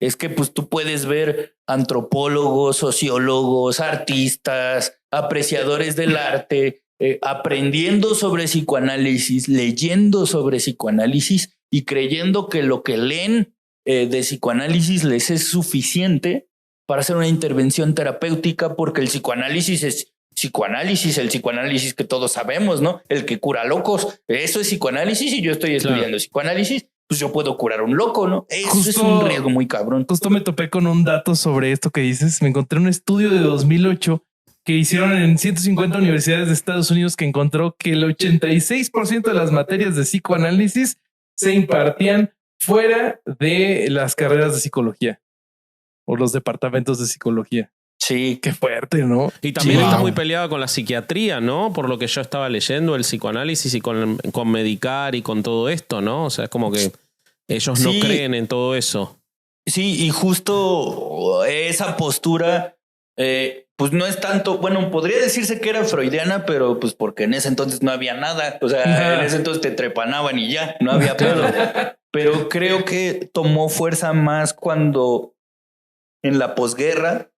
es que pues tú puedes ver antropólogos, sociólogos, artistas, apreciadores del arte, aprendiendo sobre psicoanálisis, leyendo sobre psicoanálisis y creyendo que lo que leen de psicoanálisis les es suficiente para hacer una intervención terapéutica, porque el psicoanálisis es psicoanálisis, el psicoanálisis que todos sabemos, ¿no? El que cura locos. Eso es psicoanálisis y yo estoy estudiando psicoanálisis, pues yo puedo curar un loco, ¿no? Eso es un riesgo muy cabrón. Justo me topé con un dato sobre esto que dices. Me encontré un estudio de 2008 que hicieron en 150 universidades de Estados Unidos que encontró que el 86% de las materias de psicoanálisis se impartían fuera de las carreras de psicología o los departamentos de psicología. Sí, qué fuerte, ¿no? Y también está muy peleado con la psiquiatría, ¿no? Por lo que yo estaba leyendo, el psicoanálisis y con medicar y con todo esto, ¿no? O sea, es como que ellos no creen en todo eso. Sí, y justo esa postura, pues no es tanto, bueno, podría decirse que era freudiana, pero pues porque en ese entonces no había nada. O sea, en ese entonces te trepanaban y ya, no había pedo. Pero creo que tomó fuerza más cuando en la posguerra,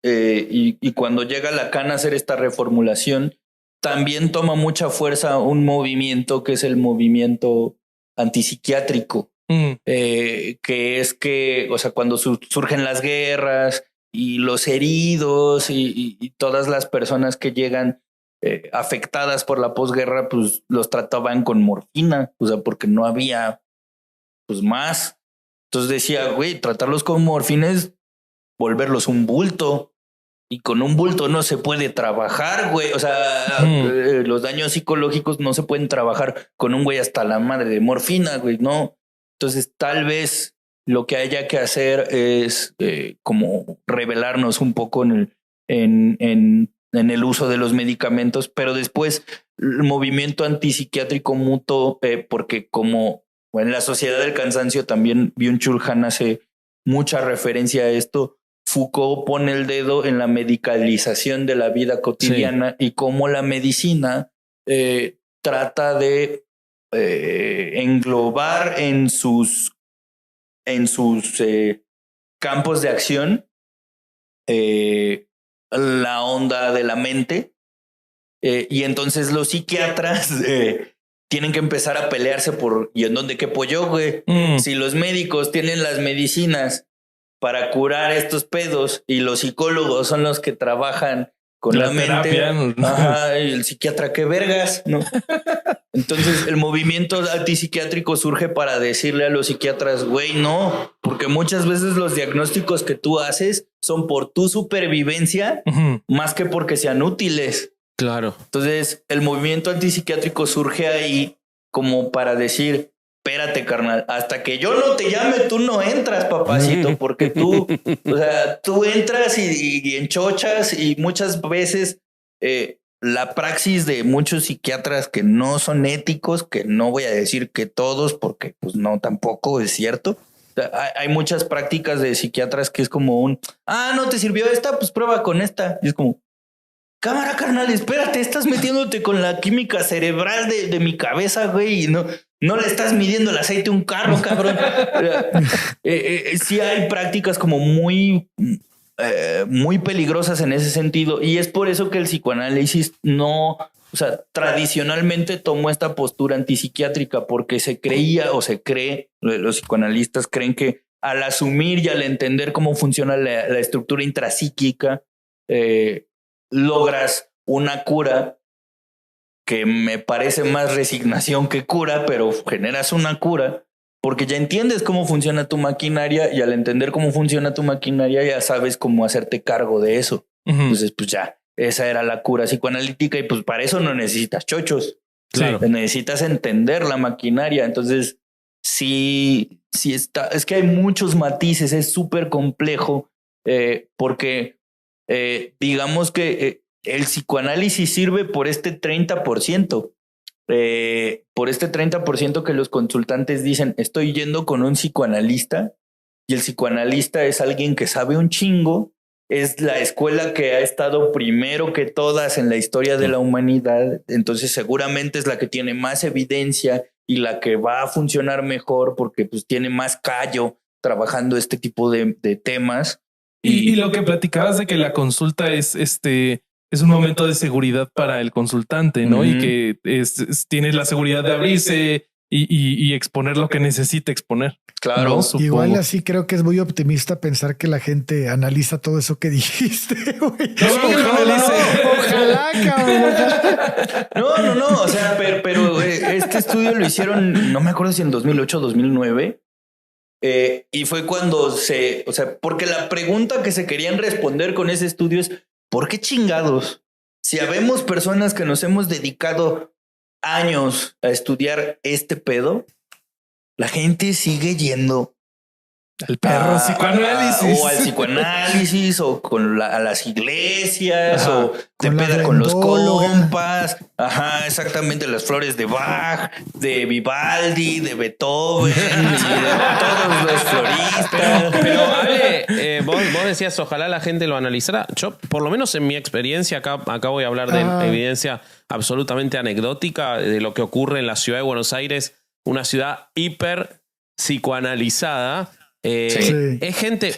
y cuando llega Lacan a hacer esta reformulación, también toma mucha fuerza un movimiento que es el movimiento antipsiquiátrico, que es que, o sea, cuando surgen las guerras y los heridos y todas las personas que llegan afectadas por la posguerra, pues los trataban con morfina, o sea, porque no había pues más. Entonces decía, güey, tratarlos con morfina es volverlos un bulto. Y con un bulto no se puede trabajar, güey. O sea, los daños psicológicos no se pueden trabajar con un güey hasta la madre de morfina, güey, no. Entonces, tal vez lo que haya que hacer es como revelarnos un poco en el uso de los medicamentos, pero después el movimiento antipsiquiátrico mutó, porque como en la Sociedad del Cansancio también Byung-Chul Han hace mucha referencia a esto. Foucault pone el dedo en la medicalización de la vida cotidiana y cómo la medicina trata de englobar en sus campos de acción la onda de la mente, y entonces los psiquiatras tienen que empezar a pelearse por ¿y en dónde quepo yo, güey? Si los médicos tienen las medicinas para curar estos pedos y los psicólogos son los que trabajan con la mente. Ajá, y el psiquiatra, qué vergas, ¿no? Entonces el movimiento antipsiquiátrico surge para decirle a los psiquiatras, güey, no, porque muchas veces los diagnósticos que tú haces son por tu supervivencia más que porque sean útiles. Claro. Entonces el movimiento antipsiquiátrico surge ahí como para decir, espérate, carnal, hasta que yo no te llame, tú no entras, papacito, porque tú, o sea, tú entras y enchochas, y muchas veces la praxis de muchos psiquiatras que no son éticos, que no voy a decir que todos, porque pues no, tampoco es cierto. O sea, hay muchas prácticas de psiquiatras que es como no te sirvió esta, pues prueba con esta. Y es como, cámara, carnal, espérate, estás metiéndote con la química cerebral de mi cabeza, güey, y no le estás midiendo el aceite a un carro, cabrón. Sí hay prácticas como muy peligrosas en ese sentido, y es por eso que el psicoanálisis tradicionalmente tomó esta postura antipsiquiátrica, porque se creía o se cree, los psicoanalistas creen que al asumir y al entender cómo funciona la estructura intrapsíquica, logras una cura que me parece más resignación que cura, pero generas una cura porque ya entiendes cómo funciona tu maquinaria, y al entender cómo funciona tu maquinaria ya sabes cómo hacerte cargo de eso. Entonces, pues ya, esa era la cura psicoanalítica, y pues para eso no necesitas chochos. Claro. Necesitas entender la maquinaria. Entonces, sí está. Es que hay muchos matices, es súper complejo, porque digamos que el psicoanálisis sirve por este 30%. Por este 30% que los consultantes dicen, estoy yendo con un psicoanalista, y el psicoanalista es alguien que sabe un chingo, es la escuela que ha estado primero que todas en la historia de la humanidad, entonces seguramente es la que tiene más evidencia y la que va a funcionar mejor porque pues tiene más callo trabajando este tipo de temas. Y lo que platicabas de que la consulta es un momento de seguridad para el consultante, ¿no? Y que tiene la seguridad de abrirse y exponer lo que necesita exponer. Claro. ¿No? Igual así creo que es muy optimista pensar que la gente analiza todo eso que dijiste, güey. Ojalá, cabrón. No. O sea, pero este estudio lo hicieron, no me acuerdo si en 2008 o 2009. Y fue cuando porque la pregunta que se querían responder con ese estudio es, ¿por qué chingados? Si habemos personas que nos hemos dedicado años a estudiar este pedo, la gente sigue yendo al perro psicoanálisis. O al psicoanálisis, o a las iglesias, ajá, o te peda con los compas. Ajá, exactamente, las flores de Bach, de Vivaldi, de Beethoven, y de todos los floristas. Pero Ale, vos decías, ojalá la gente lo analizara. Yo, por lo menos en mi experiencia, acá voy a hablar de evidencia absolutamente anecdótica de lo que ocurre en la ciudad de Buenos Aires, una ciudad hiper psicoanalizada. Sí. Es gente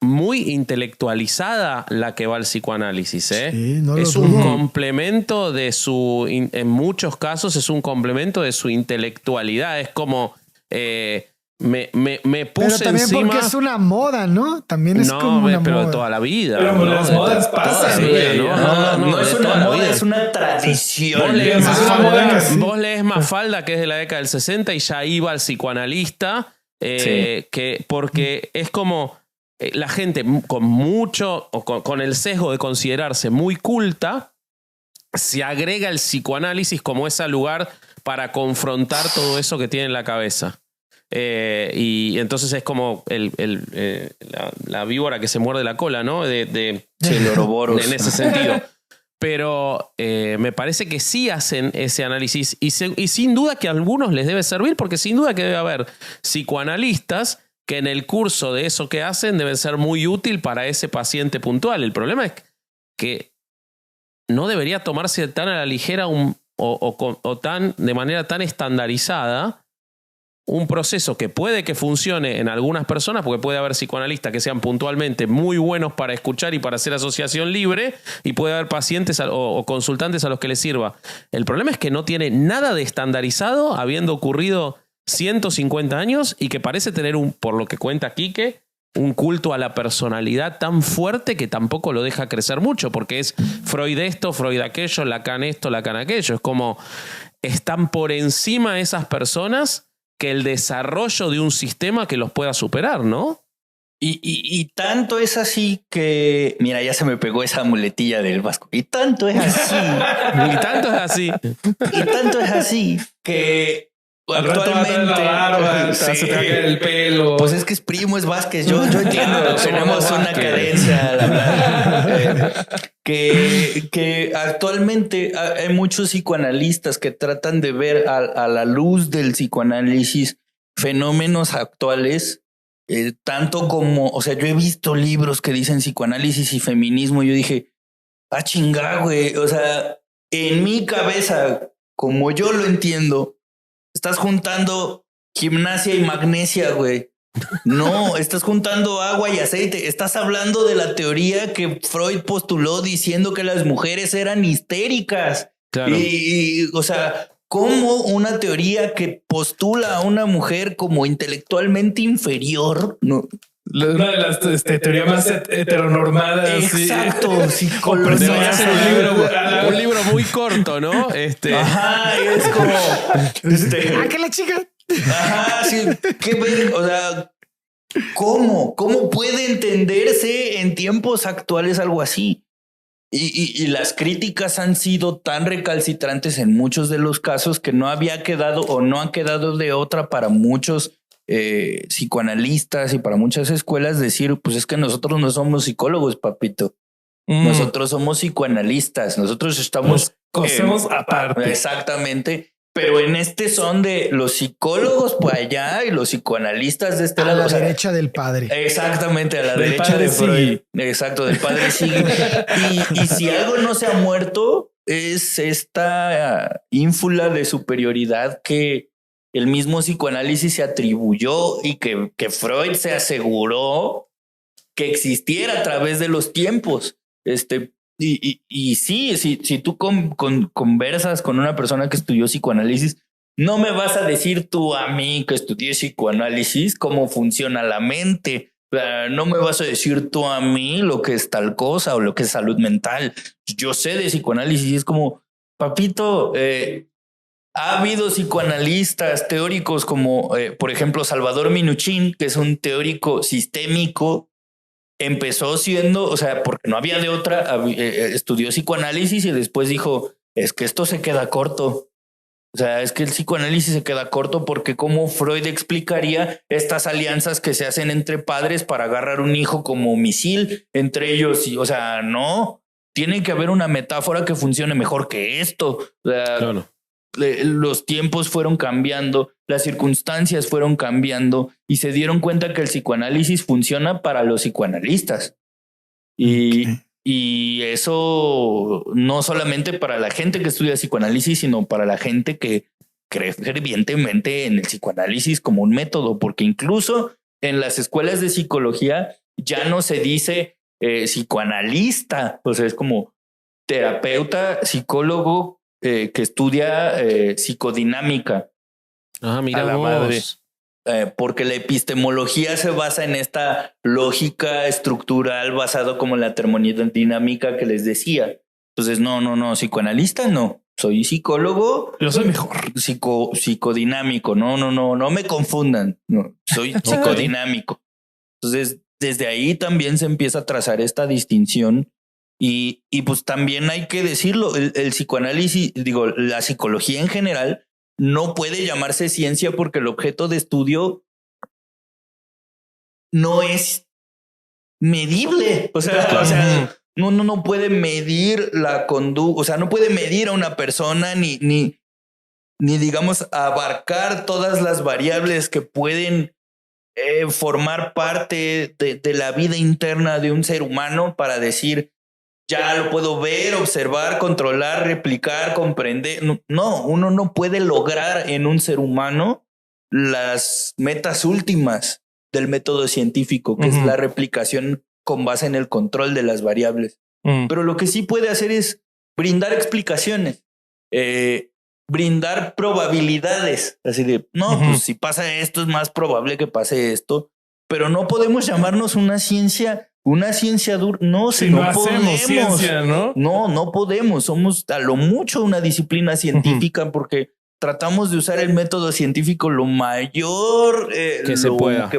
muy intelectualizada la que va al psicoanálisis. Sí, no es lo un dudo. complemento de en muchos casos es un complemento de su intelectualidad. Es como me puse pero también encima. porque es una moda, ¿no? También es como una pero moda. de toda la vida. Pero las modas pasan, güey. No es una moda, es una tradición. Vos lees Mafalda, que es de la década del 60, y ya iba al psicoanalista. Porque es como la gente con mucho o con el sesgo de considerarse muy culta se agrega el psicoanálisis como ese lugar para confrontar todo eso que tiene en la cabeza. Y entonces es como la víbora que se muerde la cola, ¿no? El Ouroboros. En ese sentido. Pero me parece que sí hacen ese análisis y sin duda que a algunos les debe servir, porque sin duda que debe haber psicoanalistas que en el curso de eso que hacen deben ser muy útil para ese paciente puntual. El problema es que no debería tomarse tan a la ligera de manera tan estandarizada un proceso que puede que funcione en algunas personas, porque puede haber psicoanalistas que sean puntualmente muy buenos para escuchar y para hacer asociación libre, y puede haber pacientes o consultantes a los que les sirva. El problema es que no tiene nada de estandarizado, habiendo ocurrido 150 años, y que parece tener por lo que cuenta Quique, un culto a la personalidad tan fuerte que tampoco lo deja crecer mucho, porque es Freud esto, Freud aquello, Lacan esto, Lacan aquello. Es como están por encima esas personas que el desarrollo de un sistema que los pueda superar, ¿no? Y tanto es así que... Mira, ya se me pegó esa muletilla del vasco. Y tanto es así. Y tanto es así. Y tanto es así que al actualmente... la barba, se te cae el pelo. Pues es que es primo, es Vázquez. Yo entiendo. Tenemos una cadencia al hablar. Que actualmente hay muchos psicoanalistas que tratan de ver a la luz del psicoanálisis fenómenos actuales, tanto como, o sea, yo he visto libros que dicen psicoanálisis y feminismo, y yo dije, chinga, güey. O sea, en mi cabeza, como yo lo entiendo, estás juntando gimnasia y magnesia, güey. No, estás juntando agua y aceite. Estás hablando de la teoría que Freud postuló diciendo que las mujeres eran histéricas. Claro. O sea, ¿cómo una teoría que postula a una mujer como intelectualmente inferior? No. Una de las teorías más heteronormadas. Exacto. Sí. Debería ser un libro muy corto, ¿no? Ajá, es como... que la chica... Ajá, sí. ¿Qué ver? O sea, ¿cómo puede entenderse en tiempos actuales algo así? Y las críticas han sido tan recalcitrantes en muchos de los casos que no había quedado o no ha quedado de otra para muchos psicoanalistas y para muchas escuelas decir, pues es que nosotros no somos psicólogos, papito. Nosotros somos psicoanalistas. Nosotros estamos... Cosemos aparte. Exactamente. Pero en este son de los psicólogos por allá y los psicoanalistas de este lado. A la derecha del padre. Exactamente, a la Del derecha padre de Freud. sigue. Exacto, del padre sigue. Y si algo no se ha muerto, es esta ínfula de superioridad que el mismo psicoanálisis se atribuyó y que Freud se aseguró que existiera a través de los tiempos. Y sí, si tú conversas con una persona que estudió psicoanálisis, no me vas a decir tú a mí que estudié psicoanálisis cómo funciona la mente. No me vas a decir tú a mí lo que es tal cosa o lo que es salud mental. Yo sé de psicoanálisis y es como, papito, ha habido psicoanalistas teóricos como, por ejemplo, Salvador Minuchin, que es un teórico sistémico. Empezó siendo, o sea, porque no había de otra, estudió psicoanálisis y después dijo, es que esto se queda corto. O sea, es que el psicoanálisis se queda corto porque cómo Freud explicaría estas alianzas que se hacen entre padres para agarrar un hijo como misil entre ellos. Y, o sea, no, tiene que haber una metáfora que funcione mejor que esto. O sea, Claro. Los tiempos fueron cambiando, las circunstancias fueron cambiando y se dieron cuenta que el psicoanálisis funciona para los psicoanalistas. Y eso no solamente para la gente que estudia psicoanálisis, sino para la gente que cree fervientemente en el psicoanálisis como un método, porque incluso en las escuelas de psicología ya no se dice psicoanalista, o sea, es como terapeuta, psicólogo que estudia psicodinámica. Ah, mira A la vos. madre. Porque la epistemología se basa en esta lógica estructural basado como en la termodinámica que les decía. Entonces, no, psicoanalista no. Soy psicólogo. Yo soy mejor. Psicodinámico. No me confundan. No, soy psicodinámico. Entonces, desde ahí también se empieza a trazar esta distinción. Y pues también hay que decirlo, el psicoanálisis, digo, la psicología en general no puede llamarse ciencia porque el objeto de estudio no es medible. O sea, no puede medir la conducta, o sea, no puede medir a una persona ni digamos abarcar todas las variables que pueden formar parte de la vida interna de un ser humano para decir, ya lo puedo ver, observar, controlar, replicar, comprender. No, uno no puede lograr en un ser humano las metas últimas del método científico, que es la replicación con base en el control de las variables. Pero lo que sí puede hacer es brindar explicaciones, brindar probabilidades. Así de, pues si pasa esto, es más probable que pase esto. Pero no podemos llamarnos una ciencia dura. No, Si no hacemos ciencia, ¿no? No podemos. Somos a lo mucho una disciplina científica porque tratamos de usar el método científico lo mayor que se pueda.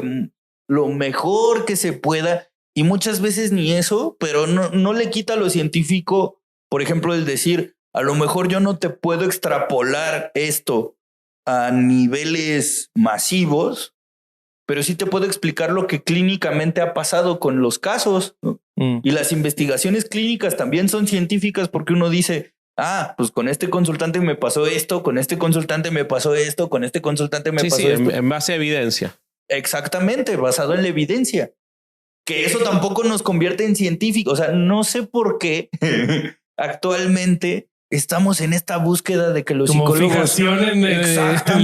Lo mejor que se pueda. Y muchas veces ni eso, pero no le quita a lo científico, por ejemplo, el decir, a lo mejor yo no te puedo extrapolar esto a niveles masivos, pero sí te puedo explicar lo que clínicamente ha pasado con los casos. Y las investigaciones clínicas también son científicas porque uno dice, pues con este consultante me pasó esto, con este consultante me pasó esto, con este consultante me pasó esto. En base a evidencia. Exactamente, basado en la evidencia. que eso tampoco nos convierte en científicos. O sea, no sé por qué actualmente estamos en esta búsqueda de que los Como psicólogos... fijación en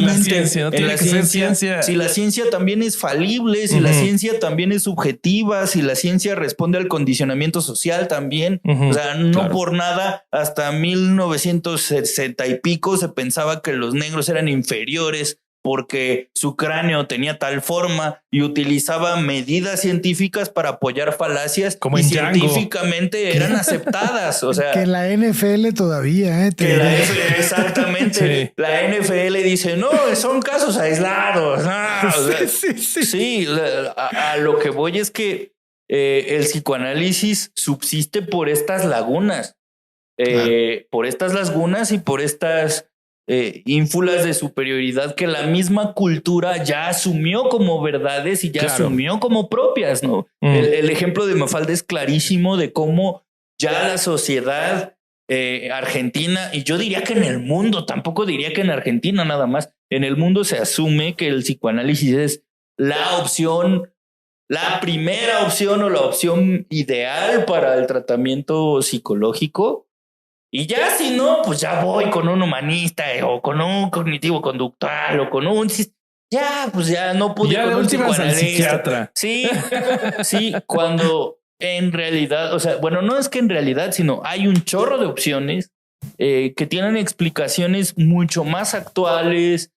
la ciencia, ¿no? Tiene que ser ciencia. Si la ciencia también es falible, si la ciencia también es subjetiva, si la ciencia responde al condicionamiento social también. O sea, no por nada, hasta 1960 y pico se pensaba que los negros eran inferiores porque su cráneo tenía tal forma y utilizaba medidas científicas para apoyar falacias como y en Django. Científicamente eran aceptadas. O sea, que la NFL todavía, exactamente. Sí. La NFL dice, no, son casos aislados. No. O sea, sí, a lo que voy es que el psicoanálisis subsiste por estas lagunas. Por estas lagunas y por estas ínfulas de superioridad que la misma cultura ya asumió como verdades y ya asumió como propias, ¿no? El ejemplo de Mafalda es clarísimo de cómo ya la sociedad argentina, y yo diría que en el mundo, tampoco diría que en Argentina nada más, en el mundo se asume que el psicoanálisis es la opción, la primera opción o la opción ideal para el tratamiento psicológico. Y ya si no, pues ya voy con un humanista o con un cognitivo conductual o con un... Ya, pues ya no pude ya con la un última es al psicoanalista. psiquiatra. Sí, cuando en realidad, o sea, bueno, no es que en realidad, sino hay un chorro de opciones que tienen explicaciones mucho más actuales,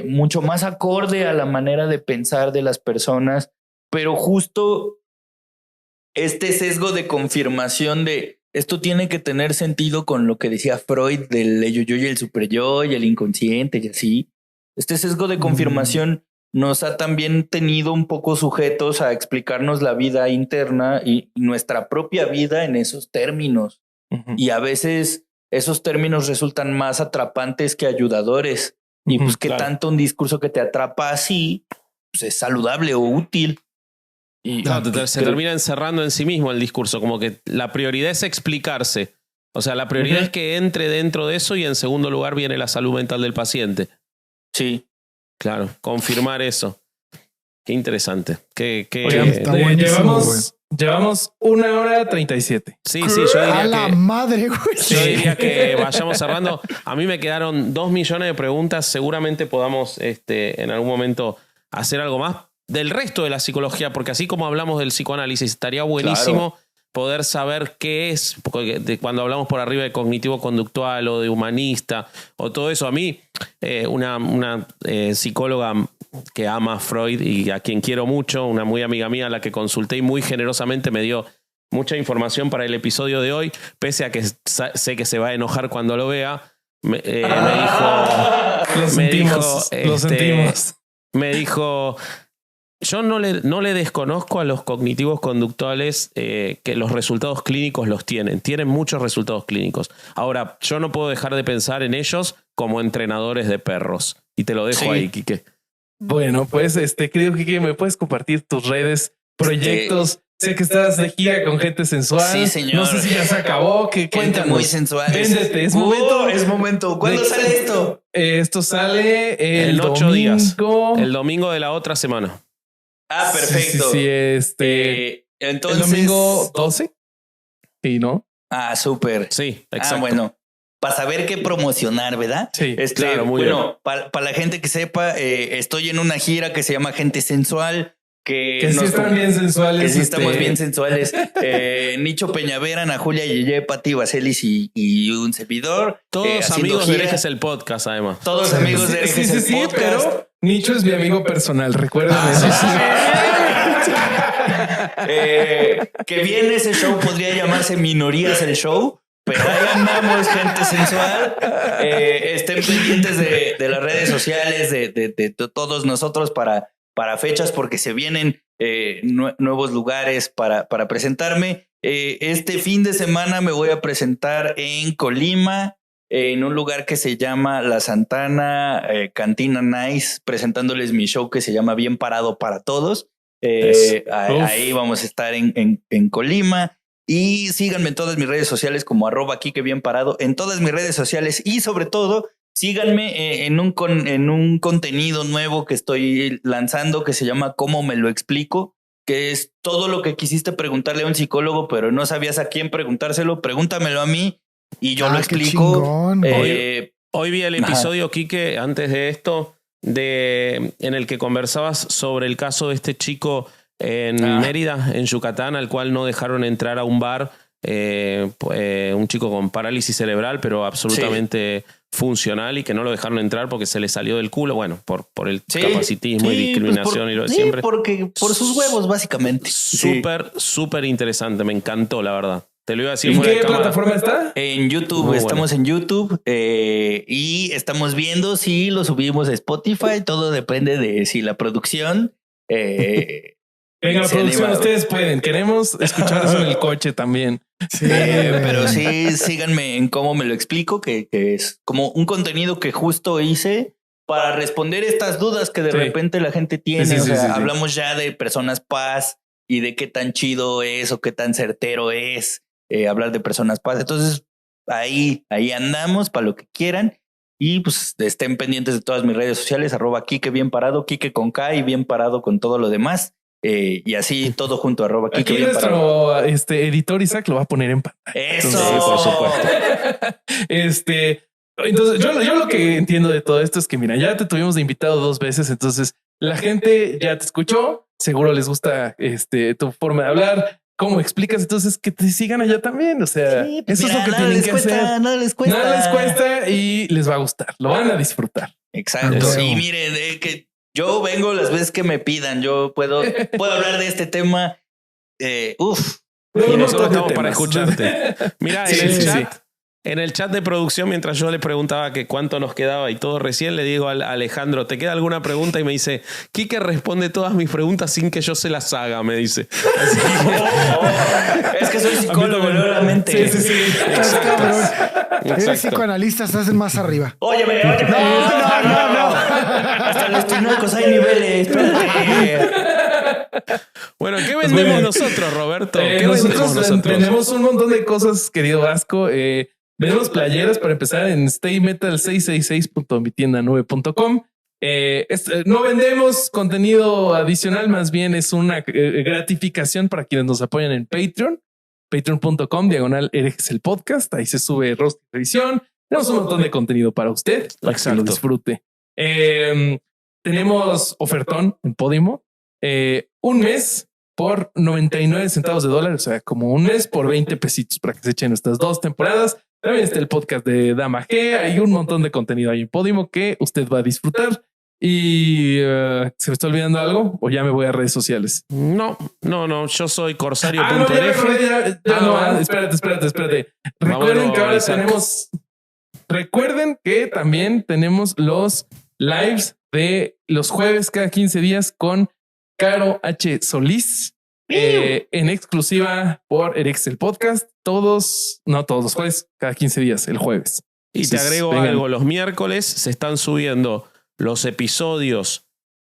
mucho más acorde a la manera de pensar de las personas, pero justo este sesgo de confirmación de esto tiene que tener sentido con lo que decía Freud del yo y el superyo y el inconsciente y así. Este sesgo de confirmación nos ha también tenido un poco sujetos a explicarnos la vida interna y nuestra propia vida en esos términos. Y a veces esos términos resultan más atrapantes que ayudadores. Y pues qué tanto un discurso que te atrapa así pues es saludable o útil. Y se termina encerrando en sí mismo el discurso, como que la prioridad es explicarse. O sea, la prioridad es que entre dentro de eso y en segundo lugar viene la salud mental del paciente. Sí. Claro, confirmar eso. Qué interesante. Oigan, llevamos 1:37. Sí, yo diría a la madre, güey. Yo diría que vayamos cerrando. A mí me quedaron 2 millones de preguntas. Seguramente podamos en algún momento hacer algo más del resto de la psicología, porque así como hablamos del psicoanálisis, estaría buenísimo poder saber qué es, porque cuando hablamos por arriba de cognitivo-conductual o de humanista o todo eso. A mí, una psicóloga que ama a Freud y a quien quiero mucho, una muy amiga mía a la que consulté y muy generosamente me dio mucha información para el episodio de hoy, pese a que sé que se va a enojar cuando lo vea, me dijo, yo no le desconozco a los cognitivos conductuales que los resultados clínicos los tienen muchos resultados clínicos. Ahora, yo no puedo dejar de pensar en ellos como entrenadores de perros. Y te lo dejo ahí, Quique. Bueno, pues querido Quique, ¿me puedes compartir tus redes, proyectos? Sé que estás de gira con Gente Sensual. Sí, señor. No sé si ya se acabó. Cuéntanos. Muy sensual. Véndete, es momento. ¿Cuándo sale esto? Esto sale en 8 días. El domingo de la otra semana. Ah, perfecto. Sí, entonces... ¿El domingo 12? Sí, ¿no? Ah, súper. Sí, exacto. Ah, bueno. Para saber qué promocionar, ¿verdad? Sí, claro, muy bien. Para la gente que sepa, estoy en una gira que se llama Gente Sensual. Que sí están bien sensuales. Que sí estamos bien sensuales. Nicho Peñavera, Ana Julia Yeye, Pati Vaselis y un servidor. Todos amigos de Herejes el Podcast, además. Todos amigos de Herejes el Podcast. Pero Nicho es mi amigo personal, recuerden eso. Que bien ese show podría llamarse Minorías el Show. Pero ahí andamos, Gente Sensual. Estén pendientes de las redes sociales de todos nosotros para fechas, porque se vienen nuevos lugares para presentarme. Este fin de semana me voy a presentar en Colima, en un lugar que se llama La Santana Cantina Nice, presentándoles mi show que se llama Bien Parado para Todos. Ahí vamos a estar en Colima. Y síganme en todas mis redes sociales como @Quique Bien Parado, en todas mis redes sociales, y sobre todo síganme en un contenido nuevo que estoy lanzando que se llama ¿Cómo me lo explico? que es todo lo que quisiste preguntarle a un psicólogo, pero no sabías a quién preguntárselo, pregúntamelo a mí y yo lo explico. Hoy vi el episodio, Quique, antes de esto, en el que conversabas sobre el caso de este chico en Mérida, en Yucatán, al cual no dejaron entrar a un bar, un chico con parálisis cerebral, pero absolutamente funcional, y que no lo dejaron entrar porque se le salió del culo, bueno, por el capacitismo y discriminación y lo de siempre. Porque por sus huevos, básicamente. Súper interesante, me encantó, la verdad. Te lo iba a decir. ¿En qué plataforma está? En YouTube. Estamos en YouTube y estamos viendo si lo subimos a Spotify. Todo depende de si la producción. Venga, producción, ustedes pueden. Queremos escuchar eso en el coche también. Sí, pero sí, síganme en cómo me lo explico, que es como un contenido que justo hice para responder estas dudas que de repente la gente tiene. Hablamos ya de personas paz y de qué tan chido es o qué tan certero es. Hablar de personas paz. Entonces ahí andamos para lo que quieran y pues estén pendientes de todas mis redes sociales, @Quique bien parado, Quique con K y bien parado con todo lo demás, y así todo junto, @Quique aquí bien nuestro parado. editor Isaac lo va a poner en pantalla. Eso. Entonces, por supuesto. Entonces yo lo que entiendo de todo esto es que mira, ya te tuvimos de invitado 2 veces, entonces la gente ya te escuchó, seguro les gusta tu forma de hablar. ¿Cómo explicas? Entonces que te sigan allá también. O sea, eso es lo que tienen que hacer. Nada les cuesta. Nada les cuesta y les va a gustar. Lo van a disfrutar. Exacto. Y miren, que yo vengo las veces que me pidan. Yo puedo hablar de este tema. Y nosotros estamos para escucharte. Mira, en el chat de producción, mientras yo le preguntaba que cuánto nos quedaba y todo, recién le digo a Alejandro, ¿te queda alguna pregunta? Y me dice, Quique responde todas mis preguntas sin que yo se las haga, me dice. Así que... Es que soy psicólogo, nuevamente. Sí. Exacto. Eres psicoanalista, estás más arriba. Óyeme. No. Hasta en los tinocos hay niveles. Bueno, ¿qué vendemos nosotros, Roberto? ¿Qué nosotros vendemos un montón de cosas, querido Vasco. Vendemos playeras para empezar en staymetal666.mitiendanube.com. No vendemos contenido adicional, más bien es una gratificación para quienes nos apoyan en Patreon. Patreon.com/herejes el podcast. Ahí se sube rostro de revisión. Tenemos un montón de contenido para usted, para que lo disfrute. Tenemos ofertón en Podimo. Un mes por 99 centavos de dólar, o sea, como un mes por 20 pesitos para que se echen estas 2 temporadas. También está el podcast de Dama G. Hay un montón de contenido ahí en Podimo que usted va a disfrutar. Y ¿se me está olvidando algo? ¿O ya me voy a redes sociales? No. Yo soy corsario. Espérate. Recuerden que también tenemos los lives de los jueves cada 15 días con Caro H. Solís. En exclusiva por Herejes el podcast. No todos los jueves, cada 15 días, el jueves. Y te agrego algo, los miércoles se están subiendo los episodios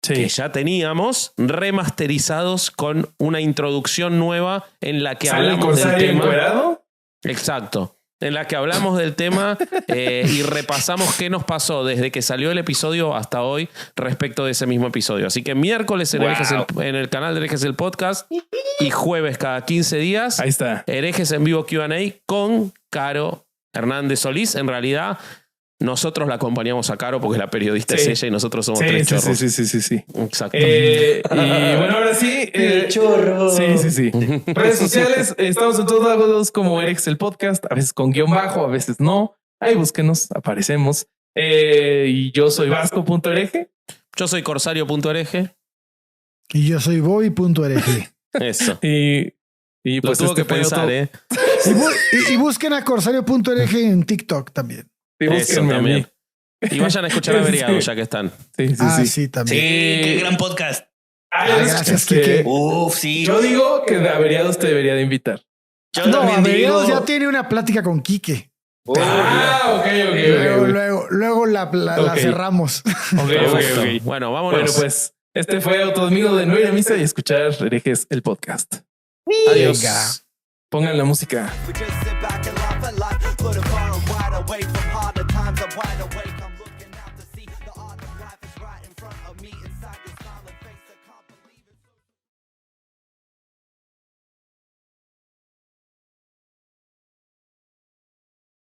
que ya teníamos remasterizados con una introducción nueva en la que hablamos del tema. Encuerado? Exacto. En la que hablamos del tema y repasamos qué nos pasó desde que salió el episodio hasta hoy respecto de ese mismo episodio. Así que miércoles en el canal de Herejes el Podcast y jueves cada 15 días. Ahí está. Herejes en vivo Q&A con Caro Hernández Solís. En realidad, nosotros la acompañamos a Caro porque la periodista es ella y nosotros somos 3 chorros. Sí. Exacto. Y bueno, ahora sí. Chorro. Sí. Redes sociales, estamos en todos lados como Herejes el podcast, a veces con guión bajo, a veces no. Ahí búsquenos, aparecemos. Y yo soy Vasco.hereje. Yo soy Corsario.hereje. Y yo soy Bobby.hereje. Eso. Y pues tuvo que pensar, Y busquen a Corsario.hereje en TikTok también. Sí, búsquenme a mí. Y vayan a escuchar a Veriado ya que están. Sí, también. Sí, qué gran podcast. Gracias, Quique. Sí. Yo digo que a Veriados te debería de invitar. Yo también digo. Ya tiene una plática con Quique. Ok. Luego la cerramos. Ok. Bueno, vámonos. Bueno, pues este fue otro domingo de no ir a misa y escuchar Herejes el podcast. Adiós. Venga. Pongan la música. We just sit back and laugh at life, put a far and wide away from harder times. I'm wide awake, I'm looking out to see the art of life is right in front of me.